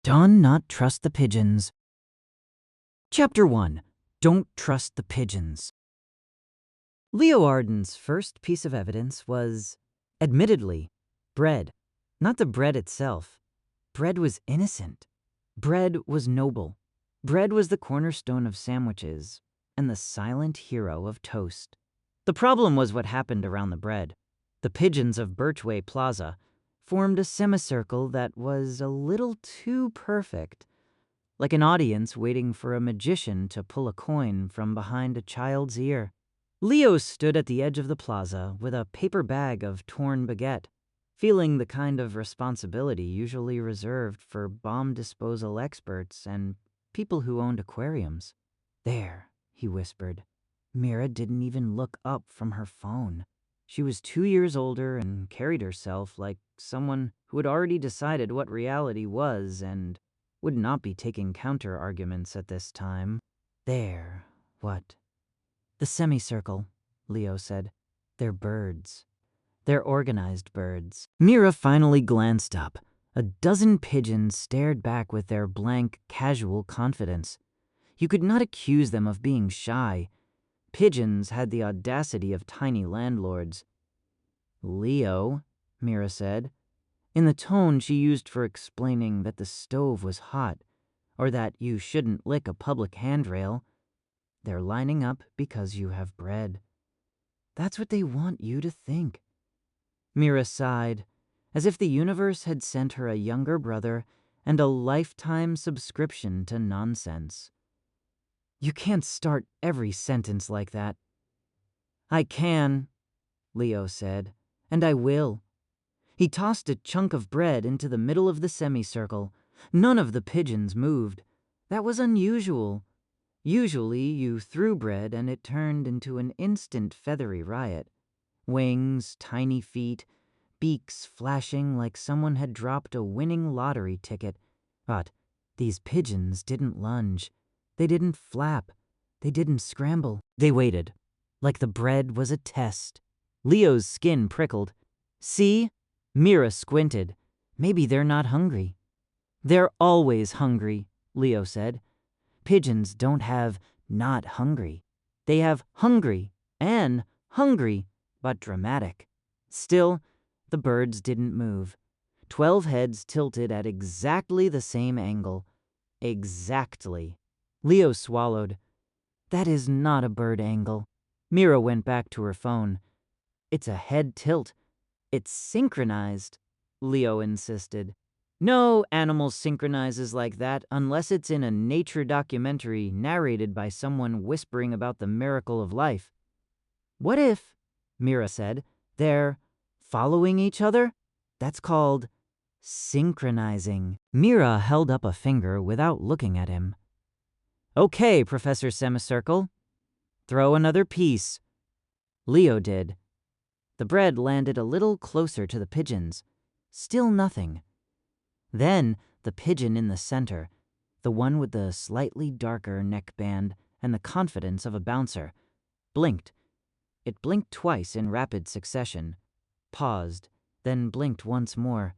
Don not trust the pigeons. Chapter 1. Don't trust the pigeons. Leo Ardent's first piece of evidence was, admittedly, bread. Not the bread itself. Bread was innocent. Bread was noble. Bread was the cornerstone of sandwiches and the silent hero of toast. The problem was what happened around the bread. The pigeons of Birchway Plaza formed a semicircle that was a little too perfect, like an audience waiting for a magician to pull a coin from behind a child's ear. Leo stood at the edge of the plaza with a paper bag of torn baguette, feeling the kind of responsibility usually reserved for bomb disposal experts and people who owned aquariums. "There," he whispered. Mira didn't even look up from her phone. She was 2 years older and carried herself like someone who had already decided what reality was and would not be taking counter-arguments at this time. "There, what?" "The semicircle," Leo said. "They're birds. They're organized birds." Mira finally glanced up. A dozen pigeons stared back with their blank, casual confidence. You could not accuse them of being shy. Pigeons had the audacity of tiny landlords. "Leo," Mira said, in the tone she used for explaining that the stove was hot, or that you shouldn't lick a public handrail. "They're lining up because you have bread. That's what they want you to think." Mira sighed, as if the universe had sent her a younger brother and a lifetime subscription to nonsense. "You can't start every sentence like that." "I can," Leo said, "and I will." He tossed a chunk of bread into the middle of the semicircle. None of the pigeons moved. That was unusual. Usually you threw bread and it turned into an instant feathery riot. Wings, tiny feet, beaks flashing like someone had dropped a winning lottery ticket. But these pigeons didn't lunge. They didn't flap. They didn't scramble. They waited, like the bread was a test. Leo's skin prickled. "See?" Mira squinted. "Maybe they're not hungry." "They're always hungry," Leo said. "Pigeons don't have not hungry. They have hungry and hungry, but dramatic." Still, the birds didn't move. 12 heads tilted at exactly the same angle. Exactly. Leo swallowed. "That is not a bird angle." Mira went back to her phone. "It's a head tilt. It's synchronized," Leo insisted. "No animal synchronizes like that unless it's in a nature documentary narrated by someone whispering about the miracle of life." "What if," Mira said, "they're following each other? That's called synchronizing." Mira held up a finger without looking at him. "Okay, Professor Semicircle. Throw another piece." Leo did. The bread landed a little closer to the pigeons. Still nothing. Then the pigeon in the center, the one with the slightly darker neckband and the confidence of a bouncer, blinked. It blinked twice in rapid succession, paused, then blinked once more.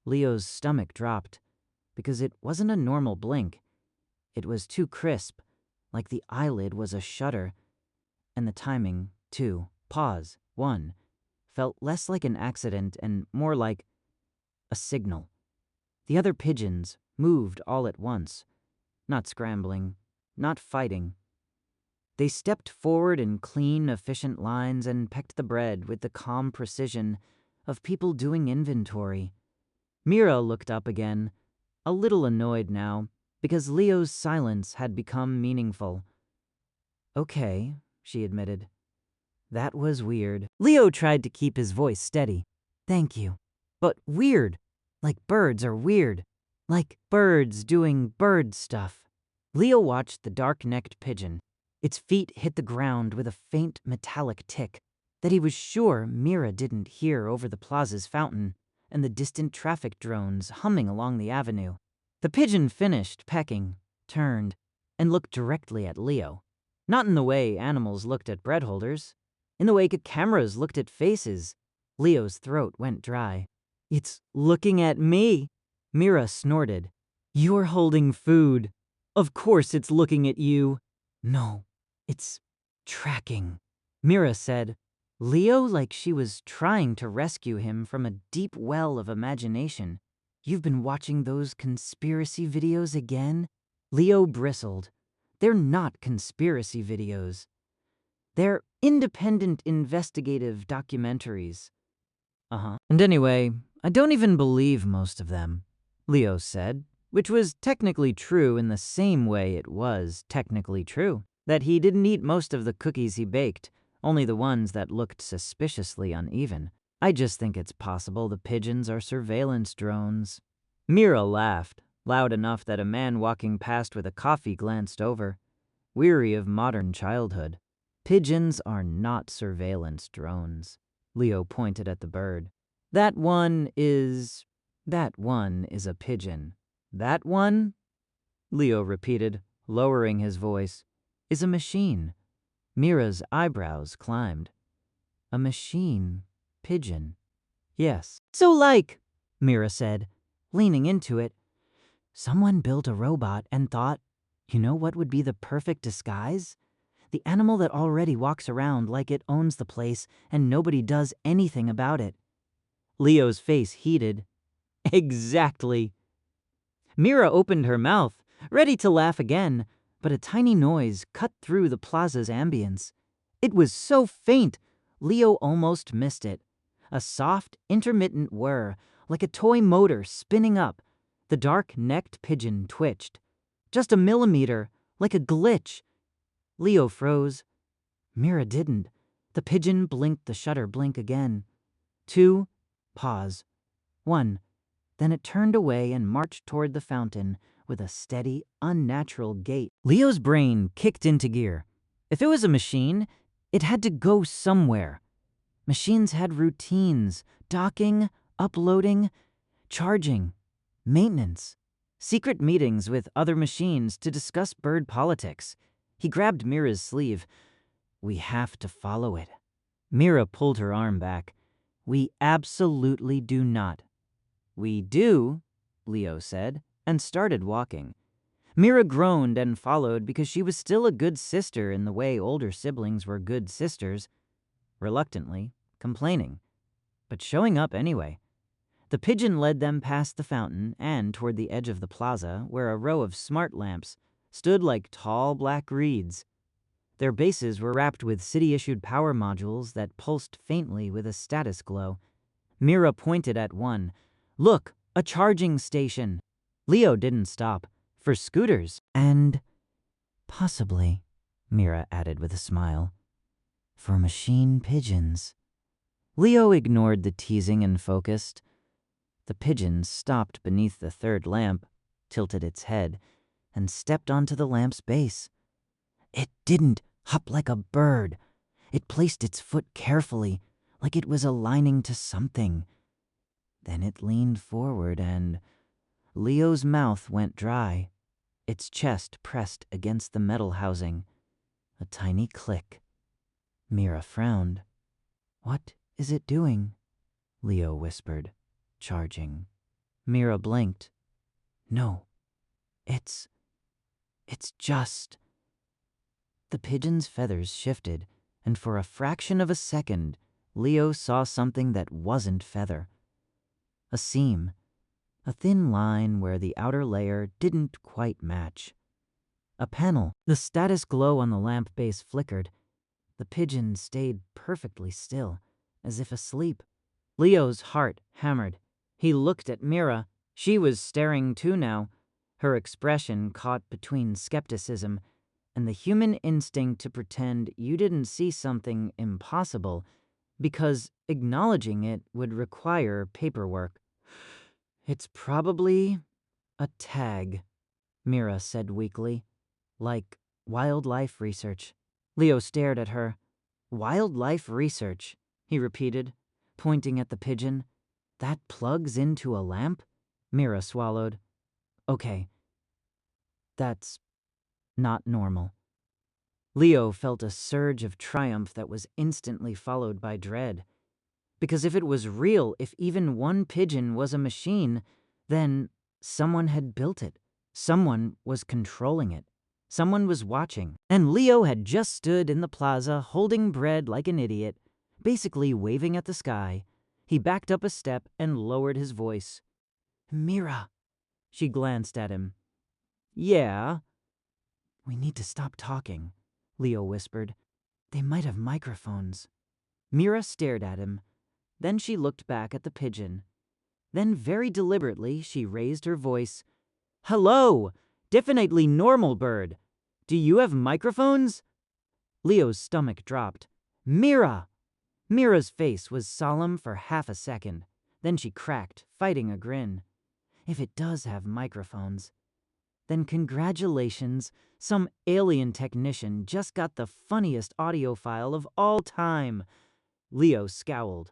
Leo's stomach dropped, because it wasn't a normal blink. It was too crisp, like the eyelid was a shutter. And the timing, too, pause, one, felt less like an accident and more like a signal. The other pigeons moved all at once, not scrambling, not fighting. They stepped forward in clean, efficient lines and pecked the bread with the calm precision of people doing inventory. Mira looked up again, a little annoyed now, because Leo's silence had become meaningful. "Okay," she admitted. "That was weird." Leo tried to keep his voice steady. "Thank you. But weird. Like birds are weird. Like birds doing bird stuff." Leo watched the dark-necked pigeon. Its feet hit the ground with a faint metallic tick that he was sure Mira didn't hear over the plaza's fountain and the distant traffic drones humming along the avenue. The pigeon finished pecking, turned, and looked directly at Leo. Not in the way animals looked at bread holders. In the way cameras looked at faces. Leo's throat went dry. "It's looking at me," Mira snorted. You're holding food. Of course it's looking at you. No, it's tracking, Mira said. Leo, like she was trying to rescue him from a deep well of imagination. You've been watching those conspiracy videos again? Leo bristled. They're not conspiracy videos. They're independent investigative documentaries. And anyway, I don't even believe most of them, Leo said, which was technically true in the same way it was technically true that he didn't eat most of the cookies he baked, only the ones that looked suspiciously uneven. I just think it's possible the pigeons are surveillance drones. Mira laughed, loud enough that a man walking past with a coffee glanced over, weary of modern childhood. Pigeons are not surveillance drones. Leo pointed at the bird. That one is a pigeon. That one, Leo repeated, lowering his voice, is a machine. Mira's eyebrows climbed. A machine pigeon. Yes. So Mira said, leaning into it, someone built a robot and thought, you know what would be the perfect disguise? The animal that already walks around like it owns the place and nobody does anything about it. Leo's face heated. Exactly. Mira opened her mouth, ready to laugh again, but a tiny noise cut through the plaza's ambience. It was so faint, Leo almost missed it. A soft, intermittent whir, like a toy motor spinning up. The dark-necked pigeon twitched. Just a millimeter, like a glitch. Leo froze. Mira didn't. The pigeon blinked the shutter blink again. 2, pause. 1. Then it turned away and marched toward the fountain with a steady, unnatural gait. Leo's brain kicked into gear. If it was a machine, it had to go somewhere. Machines had routines, docking, uploading, charging, maintenance, secret meetings with other machines to discuss bird politics. He grabbed Mira's sleeve. We have to follow it. Mira pulled her arm back. We absolutely do not. We do, Leo said, and started walking. Mira groaned and followed because she was still a good sister in the way older siblings were good sisters, reluctantly, complaining, but showing up anyway. The pigeon led them past the fountain and toward the edge of the plaza where a row of smart lamps stood like tall black reeds. Their bases were wrapped with city-issued power modules that pulsed faintly with a status glow. Mira pointed at one. Look, a charging station. Leo didn't stop. For scooters. And possibly, Mira added with a smile, for machine pigeons. Leo ignored the teasing and focused. The pigeon stopped beneath the third lamp, tilted its head, and stepped onto the lamp's base. It didn't hop like a bird. It placed its foot carefully, like it was aligning to something. Then it leaned forward and Leo's mouth went dry. Its chest pressed against the metal housing. A tiny click. Mira frowned. What is it doing? Leo whispered, charging. Mira blinked. No, it's just... The pigeon's feathers shifted, and for a fraction of a second, Leo saw something that wasn't feather. A seam, a thin line where the outer layer didn't quite match. A panel. The status glow on the lamp base flickered. The pigeon stayed perfectly still, as if asleep. Leo's heart hammered. He looked at Mira. She was staring too now, her expression caught between skepticism and the human instinct to pretend you didn't see something impossible because acknowledging it would require paperwork. It's probably a tag, Mira said weakly. Like wildlife research. Leo stared at her. Wildlife research, he repeated, pointing at the pigeon. That plugs into a lamp? Mira swallowed. Okay. That's not normal. Leo felt a surge of triumph that was instantly followed by dread. Because if it was real, if even one pigeon was a machine, then someone had built it. Someone was controlling it. Someone was watching. And Leo had just stood in the plaza holding bread like an idiot, basically waving at the sky. He backed up a step and lowered his voice. "Mira." She glanced at him. "Yeah?" "We need to stop talking," Leo whispered. "They might have microphones." Mira stared at him. Then she looked back at the pigeon. Then very deliberately she raised her voice. "Hello! Definitely normal bird. Do you have microphones?" Leo's stomach dropped. "Mira!" Mira's face was solemn for half a second. Then she cracked, fighting a grin. "If it does have microphones, then congratulations, some alien technician just got the funniest audio file of all time." Leo scowled,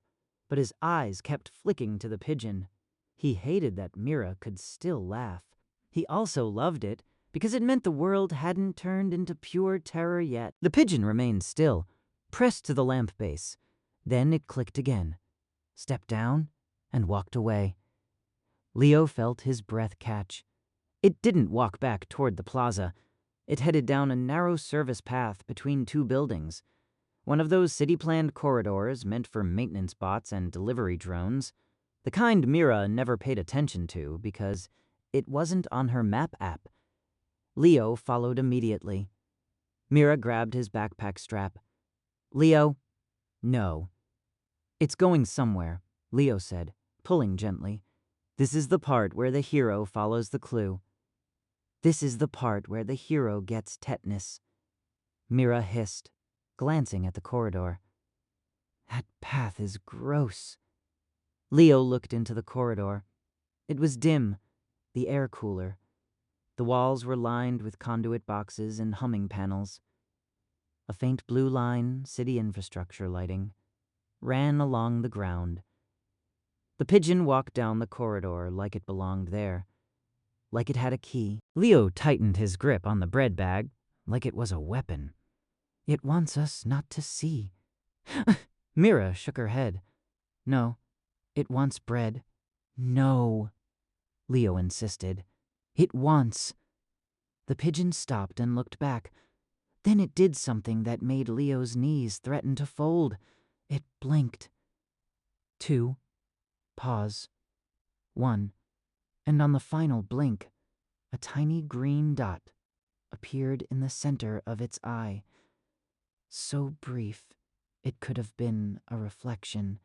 but his eyes kept flicking to the pigeon. He hated that Mira could still laugh. He also loved it because it meant the world hadn't turned into pure terror yet. The pigeon remained still, pressed to the lamp base. Then it clicked again, stepped down, and walked away. Leo felt his breath catch. It didn't walk back toward the plaza. It headed down a narrow service path between two buildings. One of those city-planned corridors meant for maintenance bots and delivery drones. The kind Mira never paid attention to because it wasn't on her map app. Leo followed immediately. Mira grabbed his backpack strap. "Leo?" "No." "It's going somewhere," Leo said, pulling gently. "This is the part where the hero follows the clue. This is the part where the hero gets tetanus." Mira hissed, glancing at the corridor. "That path is gross." Leo looked into the corridor. It was dim, the air cooler. The walls were lined with conduit boxes and humming panels. A faint blue line, city infrastructure lighting, ran along the ground. The pigeon walked down the corridor like it belonged there, like it had a key. Leo tightened his grip on the bread bag like it was a weapon. "It wants us not to see." Mira shook her head. "No, it wants bread." "No," Leo insisted. "It wants." The pigeon stopped and looked back. Then it did something that made Leo's knees threaten to fold. It blinked. 2. Pause. 1. And on the final blink, a tiny green dot appeared in the center of its eye. So brief, it could have been a reflection.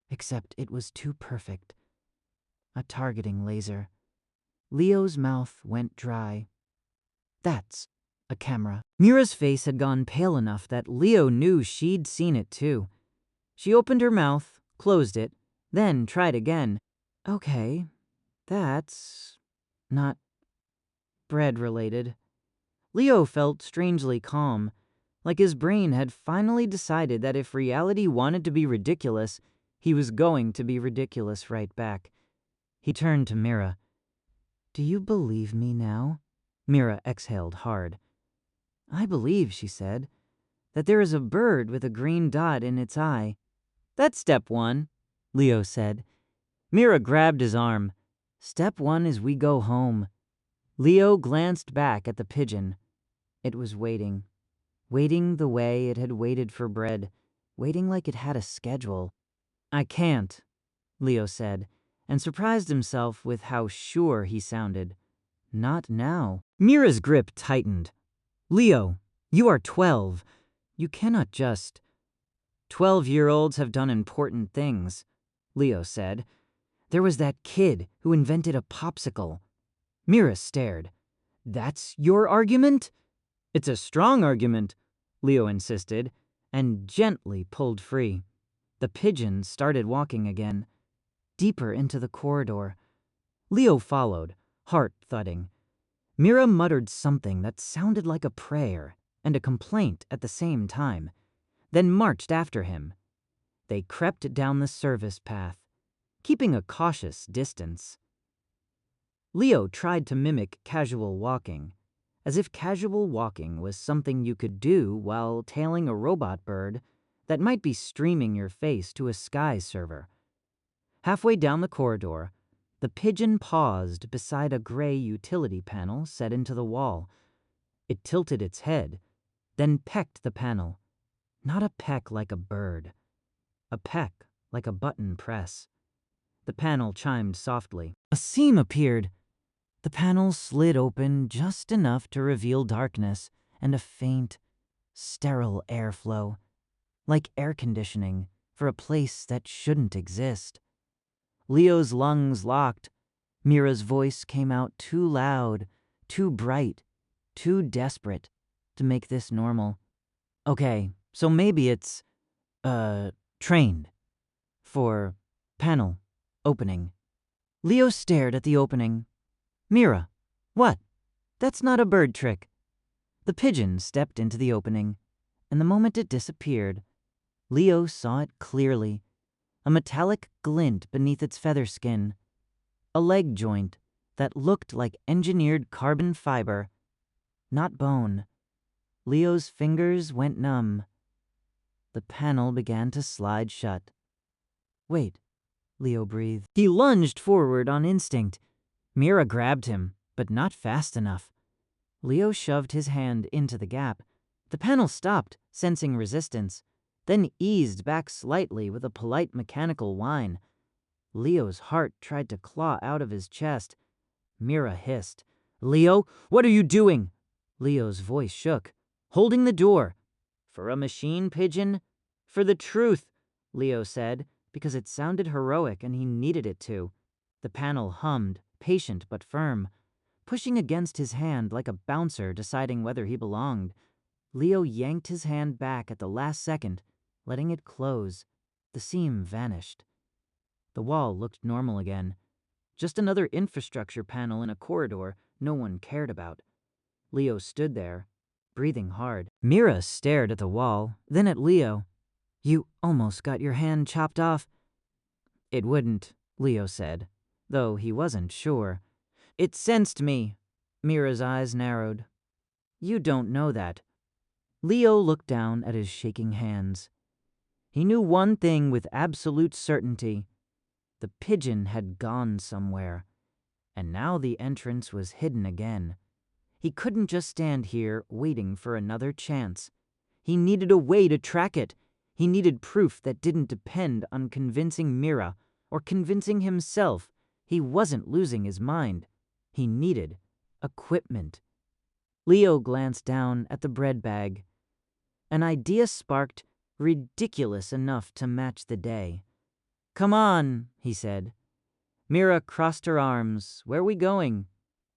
Except it was too perfect. A targeting laser. Leo's mouth went dry. "That's a camera." Mira's face had gone pale enough that Leo knew she'd seen it too. She opened her mouth, closed it, then tried again. "Okay, that's not bread-related." Leo felt strangely calm, like his brain had finally decided that if reality wanted to be ridiculous, he was going to be ridiculous right back. He turned to Mira. "Do you believe me now?" Mira exhaled hard. "I believe," she said, "that there is a bird with a green dot in its eye." "That's step 1, Leo said. Mira grabbed his arm. "Step 1 is we go home." Leo glanced back at the pigeon. It was waiting. Waiting the way it had waited for bread. Waiting like it had a schedule. "I can't," Leo said, and surprised himself with how sure he sounded. "Not now." Mira's grip tightened. "Leo, you are 12. You cannot just—" "12-year-olds have done important things," Leo said. "There was that kid who invented a popsicle." Mira stared. "That's your argument?" "It's a strong argument," Leo insisted, and gently pulled free. The pigeon started walking again, deeper into the corridor. Leo followed, heart thudding. Mira muttered something that sounded like a prayer and a complaint at the same time, then marched after him. They crept down the service path, keeping a cautious distance. Leo tried to mimic casual walking, as if casual walking was something you could do while tailing a robot bird that might be streaming your face to a Sky server. Halfway down the corridor, The pigeon paused beside a gray utility panel set into the wall. It tilted its head, then pecked the panel. Not a peck like a bird. A peck like a button press. The panel chimed softly. A seam appeared. The panel slid open just enough to reveal darkness and a faint, sterile airflow, like air conditioning for a place that shouldn't exist. Leo's lungs locked. Mira's voice came out too loud, too bright, too desperate to make this normal. Okay, so maybe it's, trained for panel opening. Leo stared at the opening. Mira, what? That's not a bird trick. The pigeon stepped into the opening, and the moment it disappeared, Leo saw it clearly, a metallic glint beneath its feather skin, a leg joint that looked like engineered carbon fiber, not bone. Leo's fingers went numb. The panel began to slide shut. Wait, Leo breathed. He lunged forward on instinct. Mira grabbed him, but not fast enough. Leo shoved his hand into the gap. The panel stopped, sensing resistance, then eased back slightly with a polite mechanical whine. Leo's heart tried to claw out of his chest. Mira hissed. Leo, what are you doing? Leo's voice shook. Holding the door. For a machine pigeon? For the truth, Leo said, because it sounded heroic and he needed it to. The panel hummed, patient but firm, pushing against his hand like a bouncer deciding whether he belonged. Leo yanked his hand back at the last second, letting it close. The seam vanished. The wall looked normal again. Just another infrastructure panel in a corridor no one cared about. Leo stood there, breathing hard. Mira stared at the wall, then at Leo. You almost got your hand chopped off. It wouldn't, Leo said, though he wasn't sure. It sensed me. Mira's eyes narrowed. You don't know that. Leo looked down at his shaking hands. He knew one thing with absolute certainty. The pigeon had gone somewhere, and now the entrance was hidden again. He couldn't just stand here waiting for another chance. He needed a way to track it. He needed proof that didn't depend on convincing Mira or convincing himself he wasn't losing his mind. He needed equipment. Leo glanced down at the bread bag. An idea sparked, ridiculous enough to match the day. Come on, he said. Mira crossed her arms. Where are we going?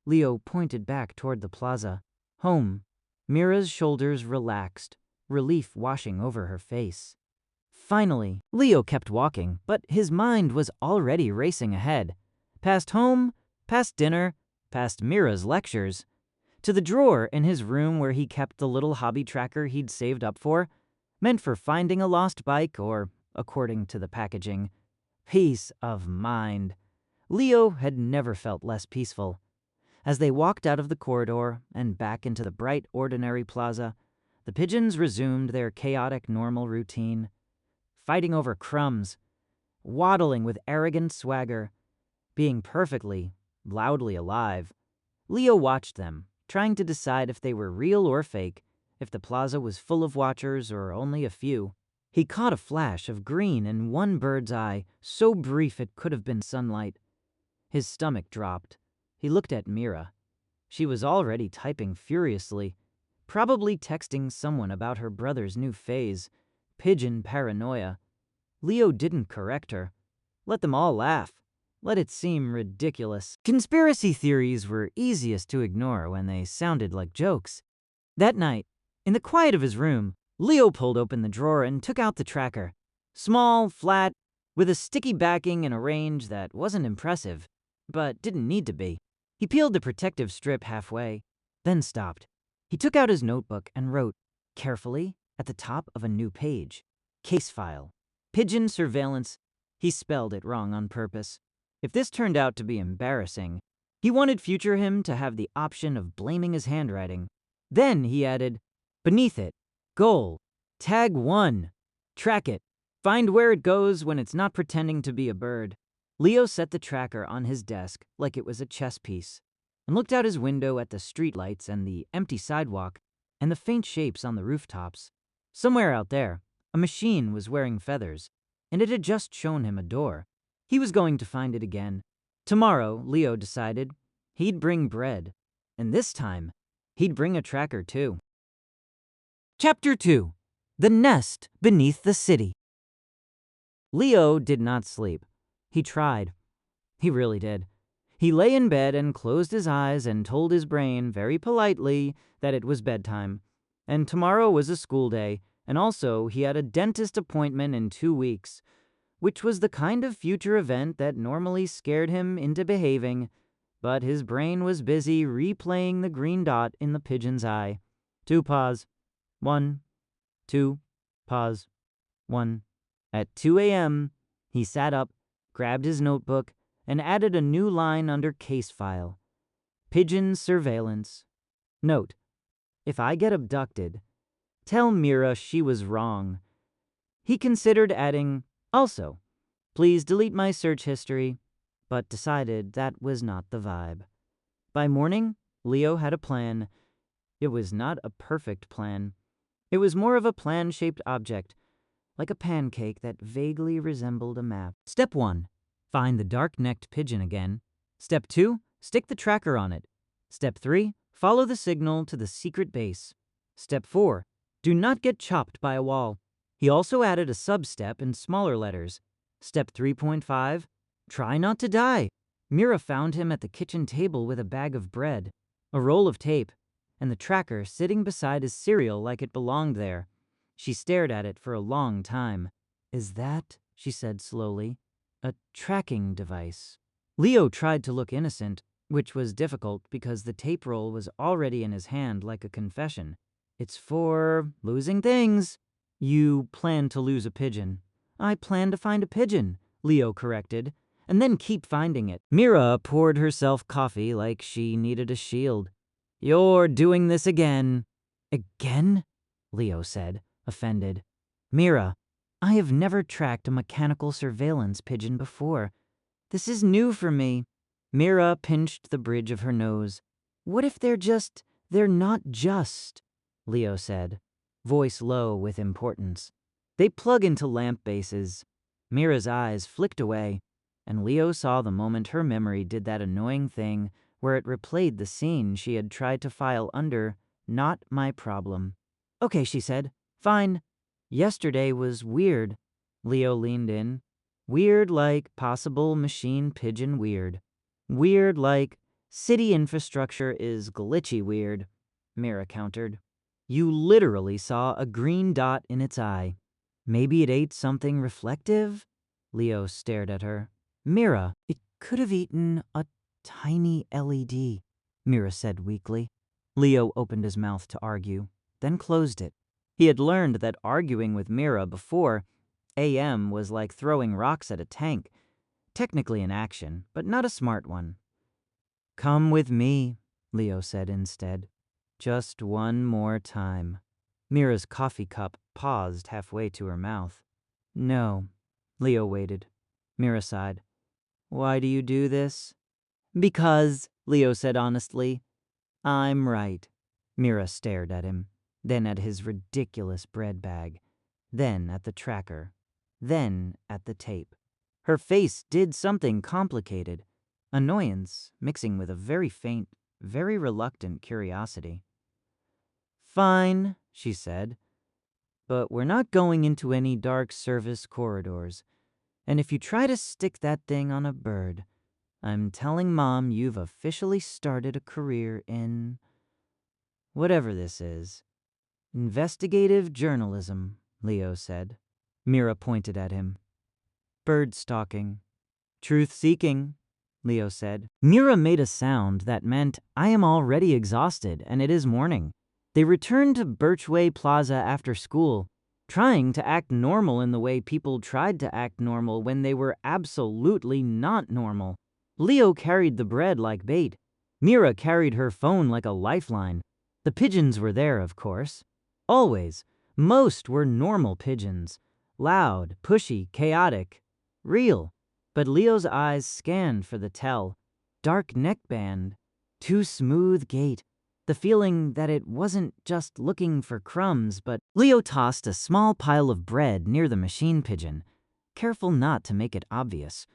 Leo pointed back toward the plaza. Home. Mira's shoulders relaxed, relief washing over her face. Finally, Leo kept walking, but his mind was already racing ahead. Past home, past dinner, past Mira's lectures, to the drawer in his room where he kept the little hobby tracker he'd saved up for, meant for finding a lost bike or, according to the packaging, peace of mind. Leo had never felt less peaceful. As they walked out of the corridor and back into the bright, ordinary plaza, the pigeons resumed their chaotic, normal routine, fighting over crumbs, waddling with arrogant swagger, being perfectly, loudly alive. Leo watched them, trying to decide if they were real or fake, if the plaza was full of watchers or only a few. He caught a flash of green in one bird's eye, so brief it could have been sunlight. His stomach dropped. He looked at Mira. She was already typing furiously, probably texting someone about her brother's new phase, pigeon paranoia. Leo didn't correct her. Let them all laugh. Let it seem ridiculous. Conspiracy theories were easiest to ignore when they sounded like jokes. That night, in the quiet of his room, Leo pulled open the drawer and took out the tracker. Small, flat, with a sticky backing and a range that wasn't impressive, but didn't need to be. He peeled the protective strip halfway, then stopped. He took out his notebook and wrote, carefully, at the top of a new page, case file, pigeon surveillance. He spelled it wrong on purpose. If this turned out to be embarrassing, he wanted future him to have the option of blaming his handwriting. Then he added, beneath it, goal, tag 1, track it, find where it goes when it's not pretending to be a bird. Leo set the tracker on his desk like it was a chess piece and looked out his window at the streetlights and the empty sidewalk and the faint shapes on the rooftops. Somewhere out there, a machine was wearing feathers, and it had just shown him a door. He was going to find it again. Tomorrow, Leo decided, he'd bring bread, and this time, he'd bring a tracker too. Chapter 2. The Nest Beneath the City. Leo did not sleep. He tried. He really did. He lay in bed and closed his eyes and told his brain very politely that it was bedtime. And tomorrow was a school day, and also he had a dentist appointment in 2 weeks, which was the kind of future event that normally scared him into behaving, but his brain was busy replaying the green dot in the pigeon's eye. 2 pause. 1, 2, pause. 1. At 2 a.m., he sat up, grabbed his notebook, and added a new line under case file. Pigeon surveillance. Note: if I get abducted, tell Mira she was wrong. He considered adding, also, please delete my search history, but decided that was not the vibe. By morning, Leo had a plan. It was not a perfect plan. It was more of a plan-shaped object, like a pancake that vaguely resembled a map. Step 1. Find the dark-necked pigeon again. Step 2. Stick the tracker on it. Step 3. Follow the signal to the secret base. Step 4. Do not get chopped by a wall. He also added a sub-step in smaller letters. Step 3.5. Try not to die. Mira found him at the kitchen table with a bag of bread, a roll of tape, and the tracker sitting beside his cereal like it belonged there. She stared at it for a long time. Is that, she said slowly, a tracking device? Leo tried to look innocent, which was difficult because the tape roll was already in his hand like a confession. It's for losing things. You plan to lose a pigeon. I plan to find a pigeon, Leo corrected, and then keep finding it. Mira poured herself coffee like she needed a shield. You're doing this again. Again? Leo said, offended. Mira, I have never tracked a mechanical surveillance pigeon before. This is new for me. Mira pinched the bridge of her nose. What if they're not just, Leo said, voice low with importance. They plug into lamp bases. Mira's eyes flicked away, and Leo saw the moment her memory did that annoying thing where it replayed the scene she had tried to file under "Not my problem." Okay, she said. Fine. Yesterday was weird. Leo leaned in. Weird like possible machine pigeon weird. Weird like city infrastructure is glitchy weird, Mira countered. You literally saw a green dot in its eye. Maybe it ate something reflective? Leo stared at her. Mira, it could have eaten a tiny LED, Mira said weakly. Leo opened his mouth to argue, then closed it. He had learned that arguing with Mira before AM was like throwing rocks at a tank. Technically an action, but not a smart one. Come with me, Leo said instead. Just one more time. Mira's coffee cup paused halfway to her mouth. No. Leo waited. Mira sighed. Why do you do this? Because, Leo said honestly. I'm right. Mira stared at him, then at his ridiculous bread bag, then at the tracker, then at the tape. Her face did something complicated, annoyance mixing with a very faint, very reluctant curiosity. Fine, she said, but we're not going into any dark service corridors. And if you try to stick that thing on a bird, I'm telling Mom you've officially started a career in whatever this is. Investigative journalism, Leo said. Mira pointed at him. Bird stalking. Truth-seeking, Leo said. Mira made a sound that meant, I am already exhausted and it is morning. They returned to Birchway Plaza after school, trying to act normal in the way people tried to act normal when they were absolutely not normal. Leo carried the bread like bait. Mira carried her phone like a lifeline. The pigeons were there, of course. Always. Most were normal pigeons. Loud, pushy, chaotic. Real. But Leo's eyes scanned for the tell. Dark neckband, too smooth gait, the feeling that it wasn't just looking for crumbs, but Leo tossed a small pile of bread near the machine pigeon, careful not to make it obvious.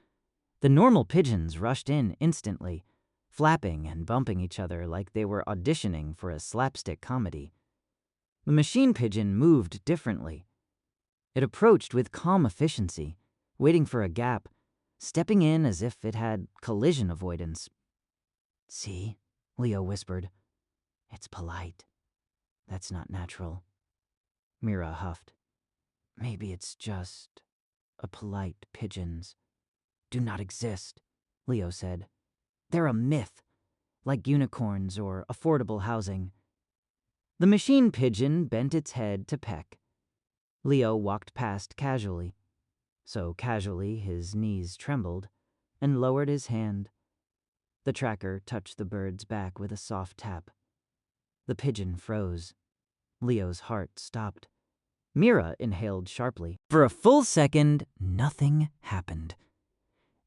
The normal pigeons rushed in instantly, flapping and bumping each other like they were auditioning for a slapstick comedy. The machine pigeon moved differently. It approached with calm efficiency, waiting for a gap, stepping in as if it had collision avoidance. "See," Leo whispered. "It's polite. That's not natural." Mira huffed. "Maybe it's just a polite pigeons do not exist," Leo said. "They're a myth, like unicorns or affordable housing." The machine pigeon bent its head to peck. Leo walked past casually. So casually his knees trembled, and lowered his hand. The tracker touched the bird's back with a soft tap. The pigeon froze. Leo's heart stopped. Mira inhaled sharply. For a full second, nothing happened.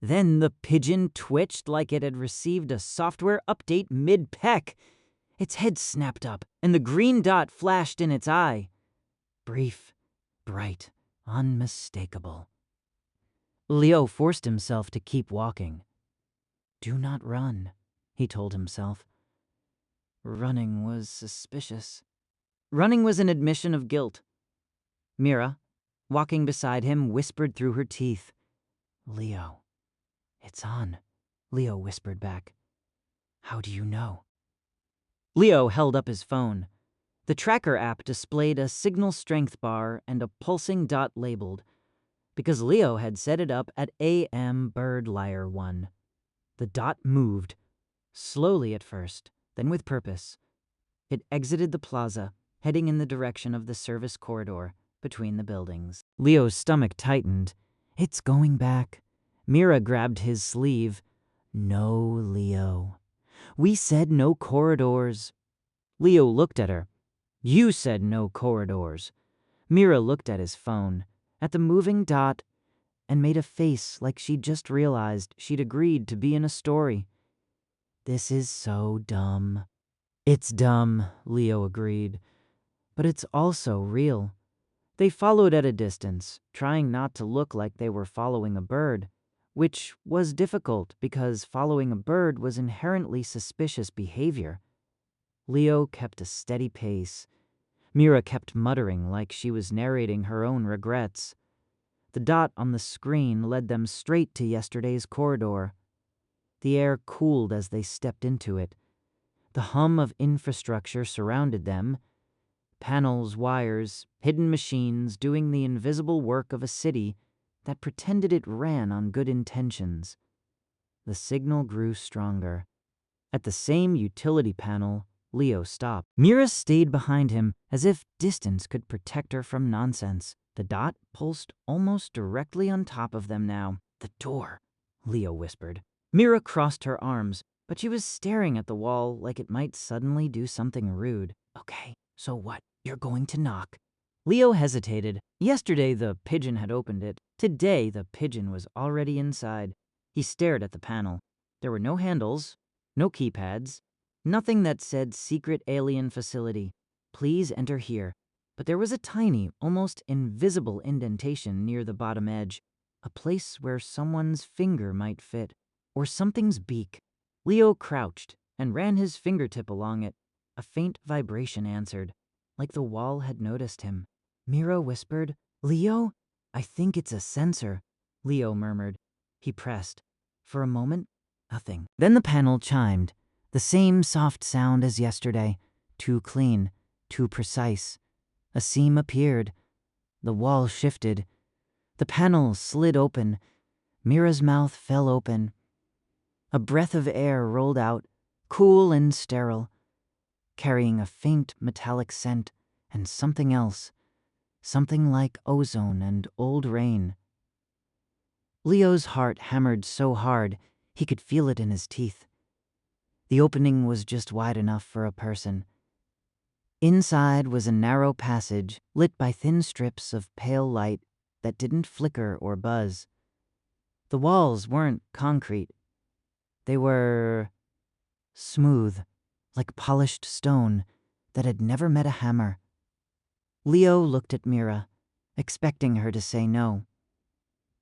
Then the pigeon twitched like it had received a software update mid-peck. Its head snapped up, and the green dot flashed in its eye. Brief, bright, unmistakable. Leo forced himself to keep walking. "Do not run," he told himself. Running was suspicious. Running was an admission of guilt. Mira, walking beside him, whispered through her teeth. "Leo." "It's on," Leo whispered back. "How do you know?" Leo held up his phone. The tracker app displayed a signal strength bar and a pulsing dot labeled, because Leo had set it up at AM Bird Lyre 1. The dot moved, slowly at first, then with purpose. It exited the plaza, heading in the direction of the service corridor between the buildings. Leo's stomach tightened. "It's going back." Mira grabbed his sleeve. "No, Leo. We said no corridors." Leo looked at her. "You said no corridors." Mira looked at his phone, at the moving dot, and made a face like she'd just realized she'd agreed to be in a story. "This is so dumb." "It's dumb," Leo agreed. "But it's also real." They followed at a distance, trying not to look like they were following a bird, which was difficult because following a bird was inherently suspicious behavior. Leo kept a steady pace. Mira kept muttering like she was narrating her own regrets. The dot on the screen led them straight to yesterday's corridor. The air cooled as they stepped into it. The hum of infrastructure surrounded them. Panels, wires, hidden machines doing the invisible work of a city that pretended it ran on good intentions. The signal grew stronger. At the same utility panel, Leo stopped. Mira stayed behind him as if distance could protect her from nonsense. The dot pulsed almost directly on top of them now. "The door," Leo whispered. Mira crossed her arms, but she was staring at the wall like it might suddenly do something rude. "Okay, so what? You're going to knock." Leo hesitated. Yesterday the pigeon had opened it. Today the pigeon was already inside. He stared at the panel. There were no handles, no keypads, nothing that said secret alien facility. "Please enter here." But there was a tiny, almost invisible indentation near the bottom edge, a place where someone's finger might fit, or something's beak. Leo crouched and ran his fingertip along it. A faint vibration answered, like the wall had noticed him. Mira whispered, "Leo, I think it's a sensor." Leo murmured. He pressed. For a moment, nothing. Then the panel chimed, the same soft sound as yesterday, too clean, too precise. A seam appeared. The wall shifted. The panel slid open. Mira's mouth fell open. A breath of air rolled out, cool and sterile, carrying a faint metallic scent and something else, something like ozone and old rain. Leo's heart hammered so hard he could feel it in his teeth. The opening was just wide enough for a person. Inside was a narrow passage lit by thin strips of pale light that didn't flicker or buzz. The walls weren't concrete. They were smooth, like polished stone that had never met a hammer. Leo looked at Mira, expecting her to say no.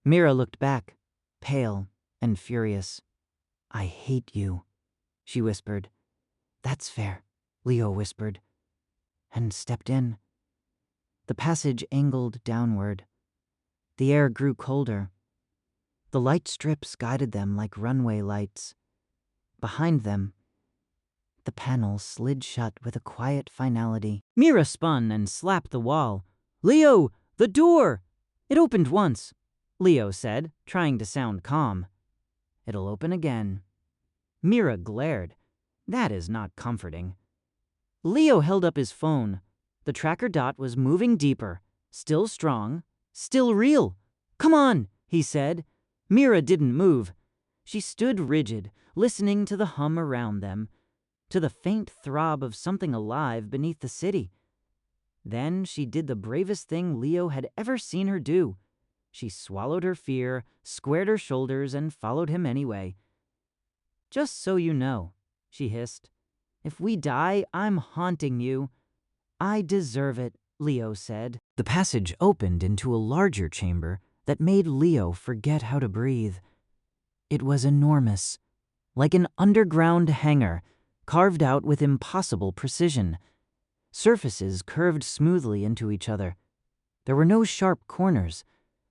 Mira looked back, pale and furious. "I hate you," she whispered. "That's fair," Leo whispered, and stepped in. The passage angled downward. The air grew colder. The light strips guided them like runway lights. Behind them, the panels slid shut with a quiet finality. Mira spun and slapped the wall. "Leo, the door!" "It opened once," Leo said, trying to sound calm. "It'll open again." Mira glared. "That is not comforting." Leo held up his phone. The tracker dot was moving deeper, still strong, still real. "Come on," he said. Mira didn't move. She stood rigid, listening to the hum around them, to the faint throb of something alive beneath the city. Then she did the bravest thing Leo had ever seen her do. She swallowed her fear, squared her shoulders, and followed him anyway. "Just so you know," she hissed, "if we die, I'm haunting you." "I deserve it," Leo said. The passage opened into a larger chamber that made Leo forget how to breathe. It was enormous, like an underground hangar, carved out with impossible precision. Surfaces curved smoothly into each other. There were no sharp corners.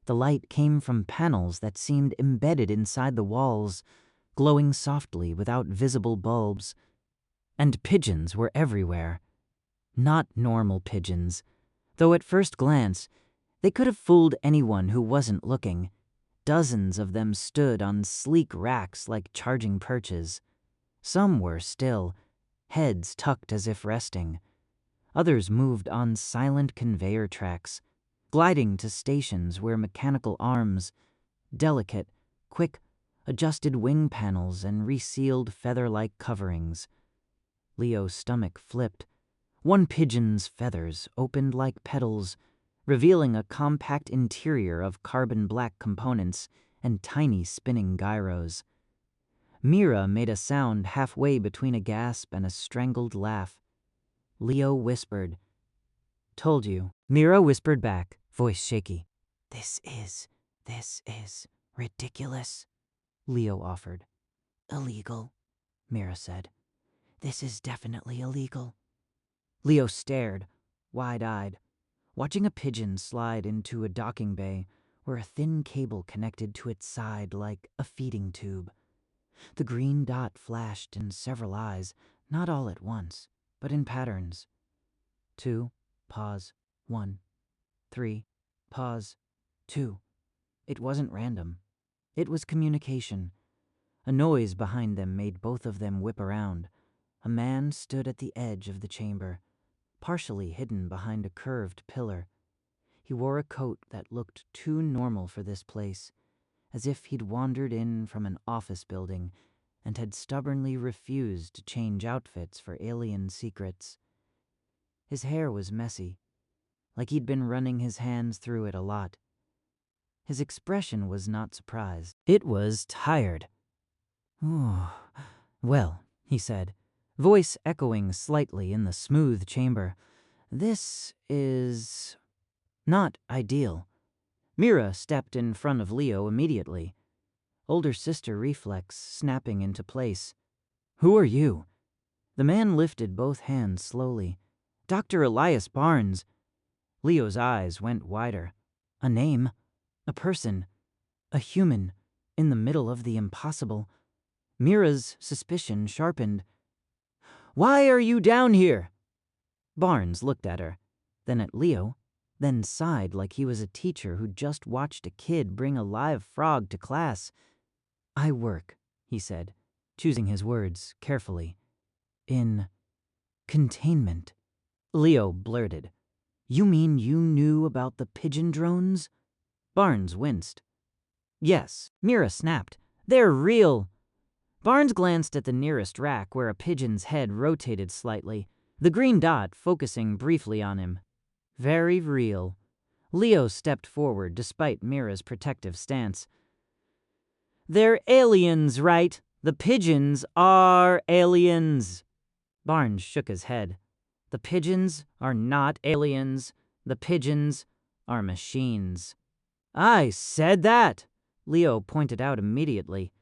The light came from panels that seemed embedded inside the walls, glowing softly without visible bulbs. And pigeons were everywhere. Not normal pigeons, though at first glance, they could have fooled anyone who wasn't looking. Dozens of them stood on sleek racks like charging perches. Some were still, heads tucked as if resting. Others moved on silent conveyor tracks, gliding to stations where mechanical arms, delicate, quick, adjusted wing panels and resealed feather-like coverings. Leo's stomach flipped. One pigeon's feathers opened like petals, revealing a compact interior of carbon-black components and tiny spinning gyros. Mira made a sound halfway between a gasp and a strangled laugh. Leo whispered, "Told you." Mira whispered back, voice shaky. This is ridiculous," Leo offered. "Illegal," Mira said. "This is definitely illegal." Leo stared, wide-eyed, watching a pigeon slide into a docking bay where a thin cable connected to its side like a feeding tube. The green dot flashed in several eyes, not all at once, but in patterns. 2, pause, 1, 3, pause, 2. It wasn't random. It was communication. A noise behind them made both of them whip around. A man stood at the edge of the chamber, partially hidden behind a curved pillar. He wore a coat that looked too normal for this place, as if he'd wandered in from an office building and had stubbornly refused to change outfits for alien secrets. His hair was messy, like he'd been running his hands through it a lot. His expression was not surprised. It was tired. "Well," he said, voice echoing slightly in the smooth chamber, "this is not ideal." Mira stepped in front of Leo immediately, older sister reflex snapping into place. "Who are you?" The man lifted both hands slowly. "Dr. Elias Barnes." Leo's eyes went wider. A name, a person, a human, in the middle of the impossible. Mira's suspicion sharpened. "Why are you down here?" Barnes looked at her, then at Leo, then sighed like he was a teacher who just watched a kid bring a live frog to class. "I work," he said, choosing his words carefully, "in containment." Leo blurted, "You mean you knew about the pigeon drones?" Barnes winced. "Yes," Mira snapped. "They're real." Barnes glanced at the nearest rack where a pigeon's head rotated slightly, the green dot focusing briefly on him. "Very real." Leo stepped forward despite Mira's protective stance. They're aliens, right? The pigeons are aliens. Barnes shook his head. The pigeons are not aliens. The pigeons are machines. I said that, Leo pointed out immediately,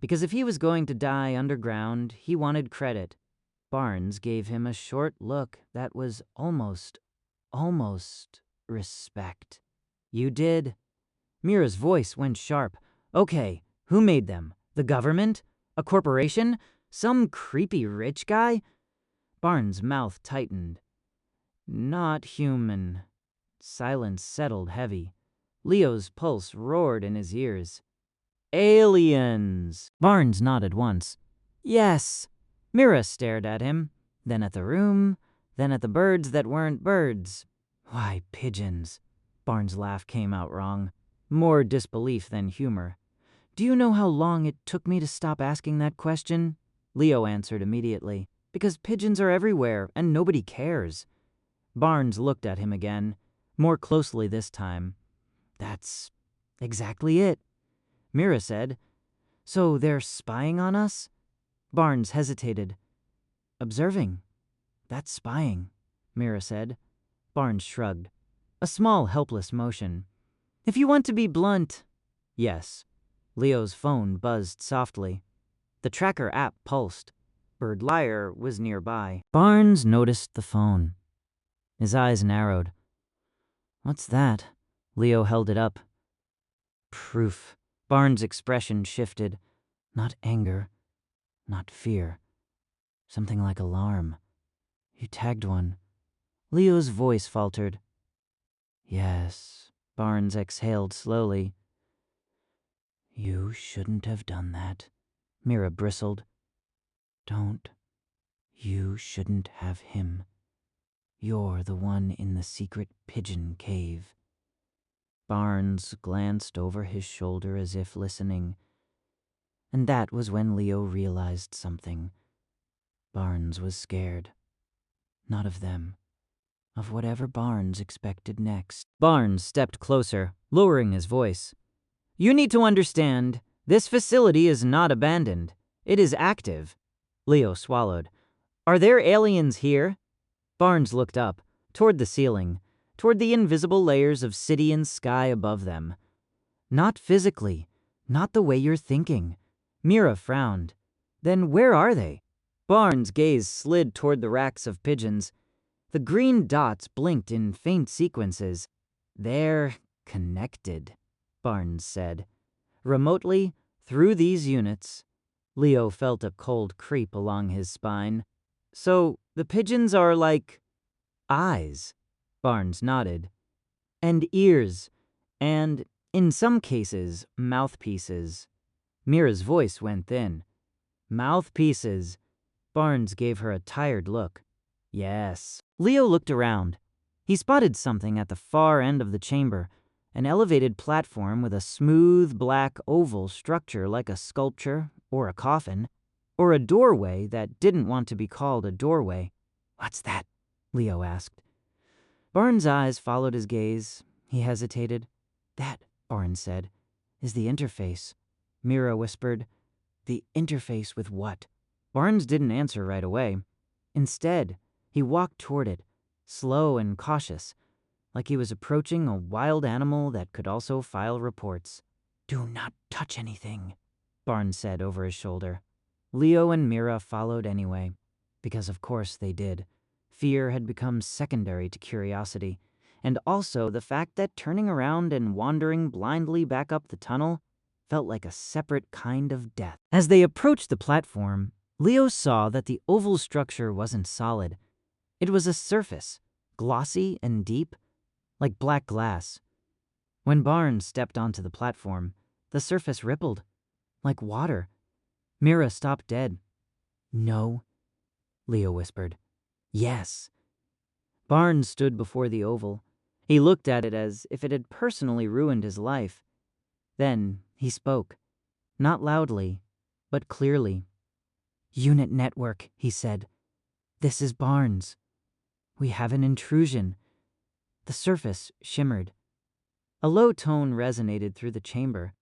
because if he was going to die underground, he wanted credit. Barnes gave him a short look that was almost respect. You did. Mira's voice went sharp. Okay, who made them? The government? A corporation? Some creepy rich guy? Barnes' mouth tightened. Not human. Silence settled heavy. Leo's pulse roared in his ears. Aliens! Barnes nodded once. Yes. Mira stared at him, then at the room, then at the birds that weren't birds. Why, pigeons. Barnes' laugh came out wrong. More disbelief than humor. Do you know how long it took me to stop asking that question? Leo answered immediately. Because pigeons are everywhere and nobody cares. Barnes looked at him again, more closely this time. That's exactly it, Mira said. So they're spying on us? Barnes hesitated. Observing. That's spying, Mira said. Barnes shrugged. A small, helpless motion. If you want to be blunt, yes. Leo's phone buzzed softly. The tracker app pulsed. Bird Liar was nearby. Barnes noticed the phone. His eyes narrowed. What's that? Leo held it up. Proof. Barnes' expression shifted. Not anger. Not fear. Something like alarm. You tagged one. Leo's voice faltered. Yes. Barnes exhaled slowly. You shouldn't have done that. Mira bristled. Don't. You shouldn't have him. You're the one in the secret pigeon cave. Barnes glanced over his shoulder as if listening. And that was when Leo realized something. Barnes was scared. Not of them. Of whatever Barnes expected next. Barnes stepped closer, lowering his voice. You need to understand, this facility is not abandoned. It is active. Leo swallowed. Are there aliens here? Barnes looked up, toward the ceiling, toward the invisible layers of city and sky above them. Not physically, not the way you're thinking. Mira frowned. Then where are they? Barnes' gaze slid toward the racks of pigeons. The green dots blinked in faint sequences. They're connected, Barnes said. Remotely, through these units. Leo felt a cold creep along his spine. So, the pigeons are like eyes, Barnes nodded. And ears, and, in some cases, mouthpieces. Mira's voice went thin. Mouthpieces. Barnes gave her a tired look. Yes. Leo looked around. He spotted something at the far end of the chamber, an elevated platform with a smooth black oval structure like a sculpture or a coffin, or a doorway that didn't want to be called a doorway. What's that? Leo asked. Barnes' eyes followed his gaze. He hesitated. That, Barnes said, is the interface. Mira whispered. The interface with what? Barnes didn't answer right away. Instead, he walked toward it, slow and cautious, like he was approaching a wild animal that could also file reports. Do not touch anything, Barnes said over his shoulder. Leo and Mira followed anyway, because of course they did. Fear had become secondary to curiosity, and also the fact that turning around and wandering blindly back up the tunnel felt like a separate kind of death. As they approached the platform, Leo saw that the oval structure wasn't solid. It was a surface, glossy and deep, like black glass. When Barnes stepped onto the platform, the surface rippled, like water. Mira stopped dead. No, Leo whispered. Yes. Barnes stood before the oval. He looked at it as if it had personally ruined his life. Then he spoke, not loudly, but clearly. Unit network, he said. This is Barnes. We have an intrusion. The surface shimmered. A low tone resonated through the chamber.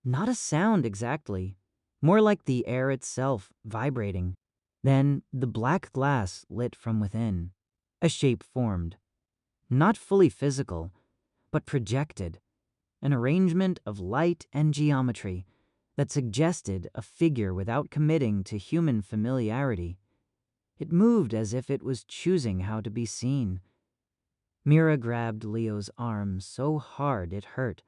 Not a sound exactly, more like the air itself vibrating. Then the black glass lit from within. A shape formed, not fully physical, but projected, an arrangement of light and geometry that suggested a figure without committing to human familiarity. It moved as if it was choosing how to be seen. Mira grabbed Leo's arm so hard it hurt.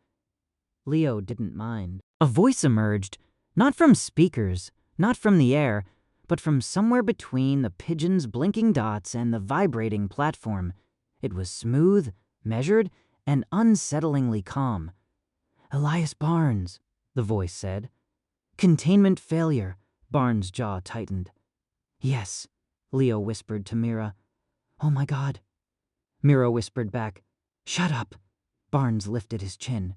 Leo didn't mind. A voice emerged, not from speakers, not from the air, but from somewhere between the pigeon's blinking dots and the vibrating platform. It was smooth, measured, and unsettlingly calm. "Elias Barnes," the voice said. "Containment failure." Barnes' jaw tightened. "Yes," Leo whispered to Mira. "Oh my God." Mira whispered back, "Shut up." Barnes lifted his chin.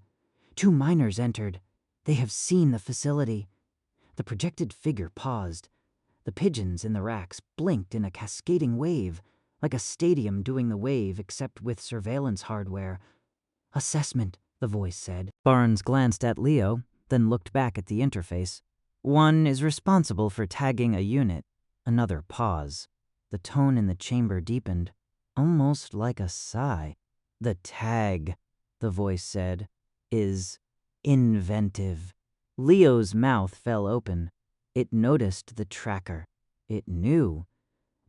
"Two miners entered. They have seen the facility." The projected figure paused. The pigeons in the racks blinked in a cascading wave, like a stadium doing the wave except with surveillance hardware. "Assessment," the voice said. Barnes glanced at Leo, then looked back at the interface. "One is responsible for tagging a unit." Another pause. The tone in the chamber deepened, almost like a sigh. "The tag," the voice said, "is inventive." Leo's mouth fell open. It noticed the tracker. It knew.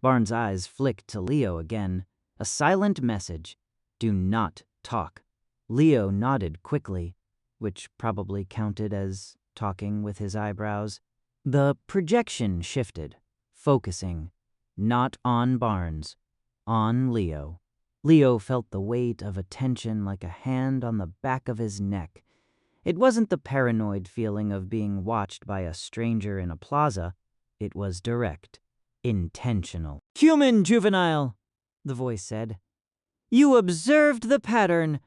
Barnes' eyes flicked to Leo again. A silent message. "Do not talk." Leo nodded quickly, which probably counted as talking with his eyebrows. The projection shifted, focusing, not on Barnes, on Leo. Leo felt the weight of attention like a hand on the back of his neck. It wasn't the paranoid feeling of being watched by a stranger in a plaza. It was direct, intentional. "Human juvenile," the voice said. "You observed the pattern."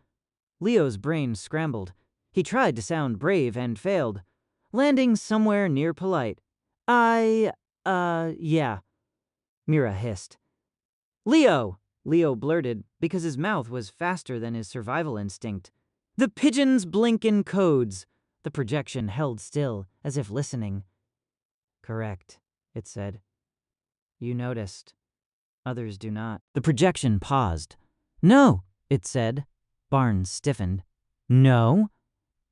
Leo's brain scrambled. He tried to sound brave and failed, landing somewhere near polite. Yeah. Mira hissed. "Leo!" Leo blurted because his mouth was faster than his survival instinct. "The pigeons blink in codes." The projection held still, as if listening. "Correct," it said. "You noticed. Others do not." The projection paused. "No," it said. Barnes stiffened. "No?"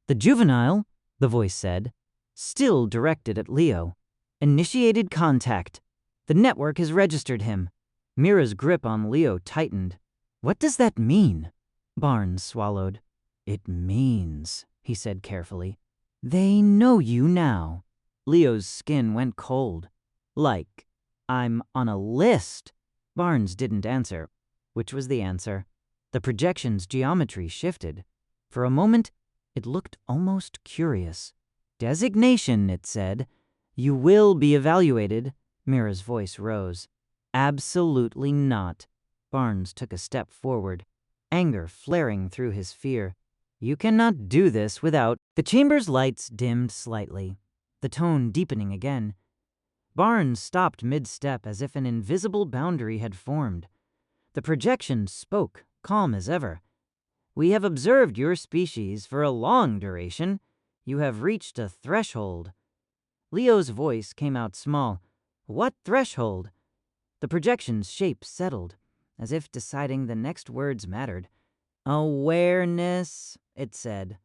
"The juvenile," the voice said, still directed at Leo, "initiated contact. The network has registered him." Mira's grip on Leo tightened. "What does that mean?" Barnes swallowed. "It means," he said carefully, "they know you now." Leo's skin went cold. "Like, I'm on a list." Barnes didn't answer. Which was the answer? The projection's geometry shifted. For a moment, it looked almost curious. "Designation," it said. "You will be evaluated." Mira's voice rose. "Absolutely not." Barnes took a step forward, anger flaring through his fear. "You cannot do this without—" The chamber's lights dimmed slightly, the tone deepening again. Barnes stopped mid-step as if an invisible boundary had formed. The projection spoke, calm as ever. "We have observed your species for a long duration. You have reached a threshold." Leo's voice came out small. "What threshold?" The projection's shape settled, as if deciding the next words mattered. "Awareness," it said.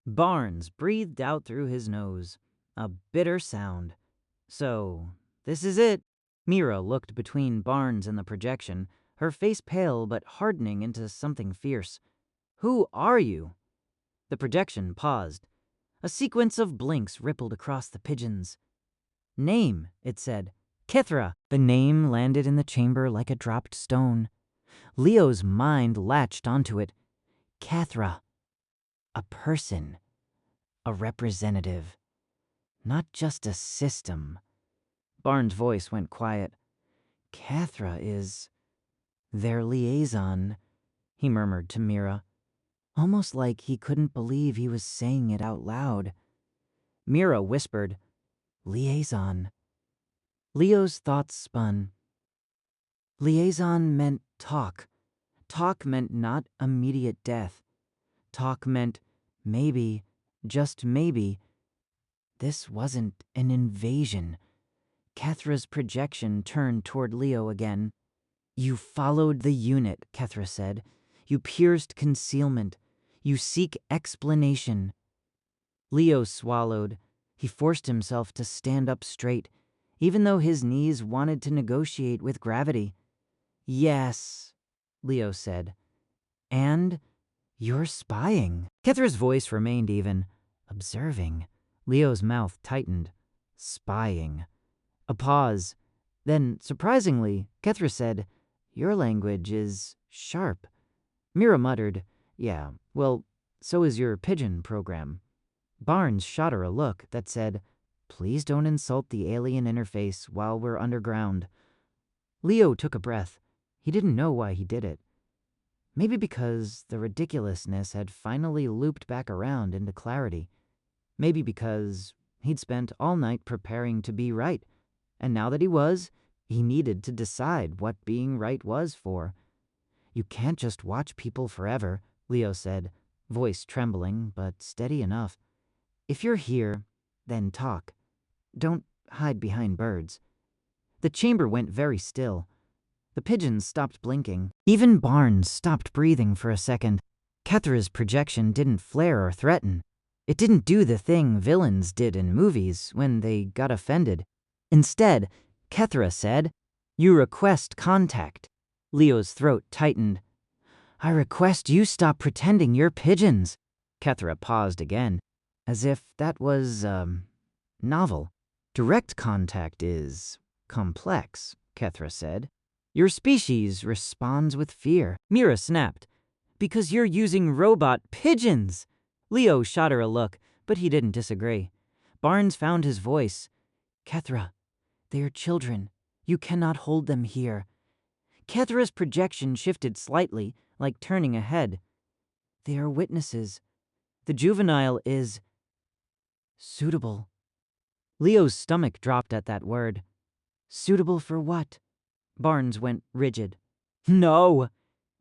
Barnes breathed out through his nose, a bitter sound. "So, this is it." Mira looked between Barnes and the projection, her face pale but hardening into something fierce. "Who are you?" The projection paused. A sequence of blinks rippled across the pigeons. "Name," it said. "Kithra." The name landed in the chamber like a dropped stone. Leo's mind latched onto it. Kithra. A person. A representative. Not just a system. Barnes' voice went quiet. "Kithra is their liaison," he murmured to Mira, almost like he couldn't believe he was saying it out loud. Mira whispered, "Liaison." Leo's thoughts spun. Liaison meant talk. Talk meant not immediate death. Talk meant maybe, just maybe, This wasn't an invasion. Kethra's projection turned toward Leo again. You followed the unit, Kethra said. You pierced concealment. You seek explanation. Leo swallowed. He forced himself to stand up straight, even though his knees wanted to negotiate with gravity. Yes, Leo said. And you're spying. Kethra's voice remained even. Observing. Leo's mouth tightened. Spying. A pause. Then, surprisingly, Kethra said, Your language is sharp. Mira muttered, Yeah, well, so is your pigeon program. Barnes shot her a look that said, Please don't insult the alien interface while we're underground. Leo took a breath. He didn't know why he did it. Maybe because the ridiculousness had finally looped back around into clarity. Maybe because he'd spent all night preparing to be right, and now that he needed to decide what being right was for. You can't just watch people forever, Leo said, voice trembling but steady enough. If you're here, then talk. Don't hide behind birds. The chamber went very still. The pigeons stopped blinking. Even Barnes stopped breathing for a second. Kethra's projection didn't flare or threaten. It didn't do the thing villains did in movies when they got offended. Instead, Kethra said, You request contact. Leo's throat tightened. I request you stop pretending you're pigeons. Kethra paused again, as if that was, novel. Direct contact is complex, Kethra said. Your species responds with fear. Mira snapped. Because you're using robot pigeons. Leo shot her a look, but he didn't disagree. Barnes found his voice. Kethra, they are children. You cannot hold them here. Kethra's projection shifted slightly, like turning a head. They are witnesses. The juvenile is suitable. Leo's stomach dropped at that word. Suitable for what? Barnes went rigid. No!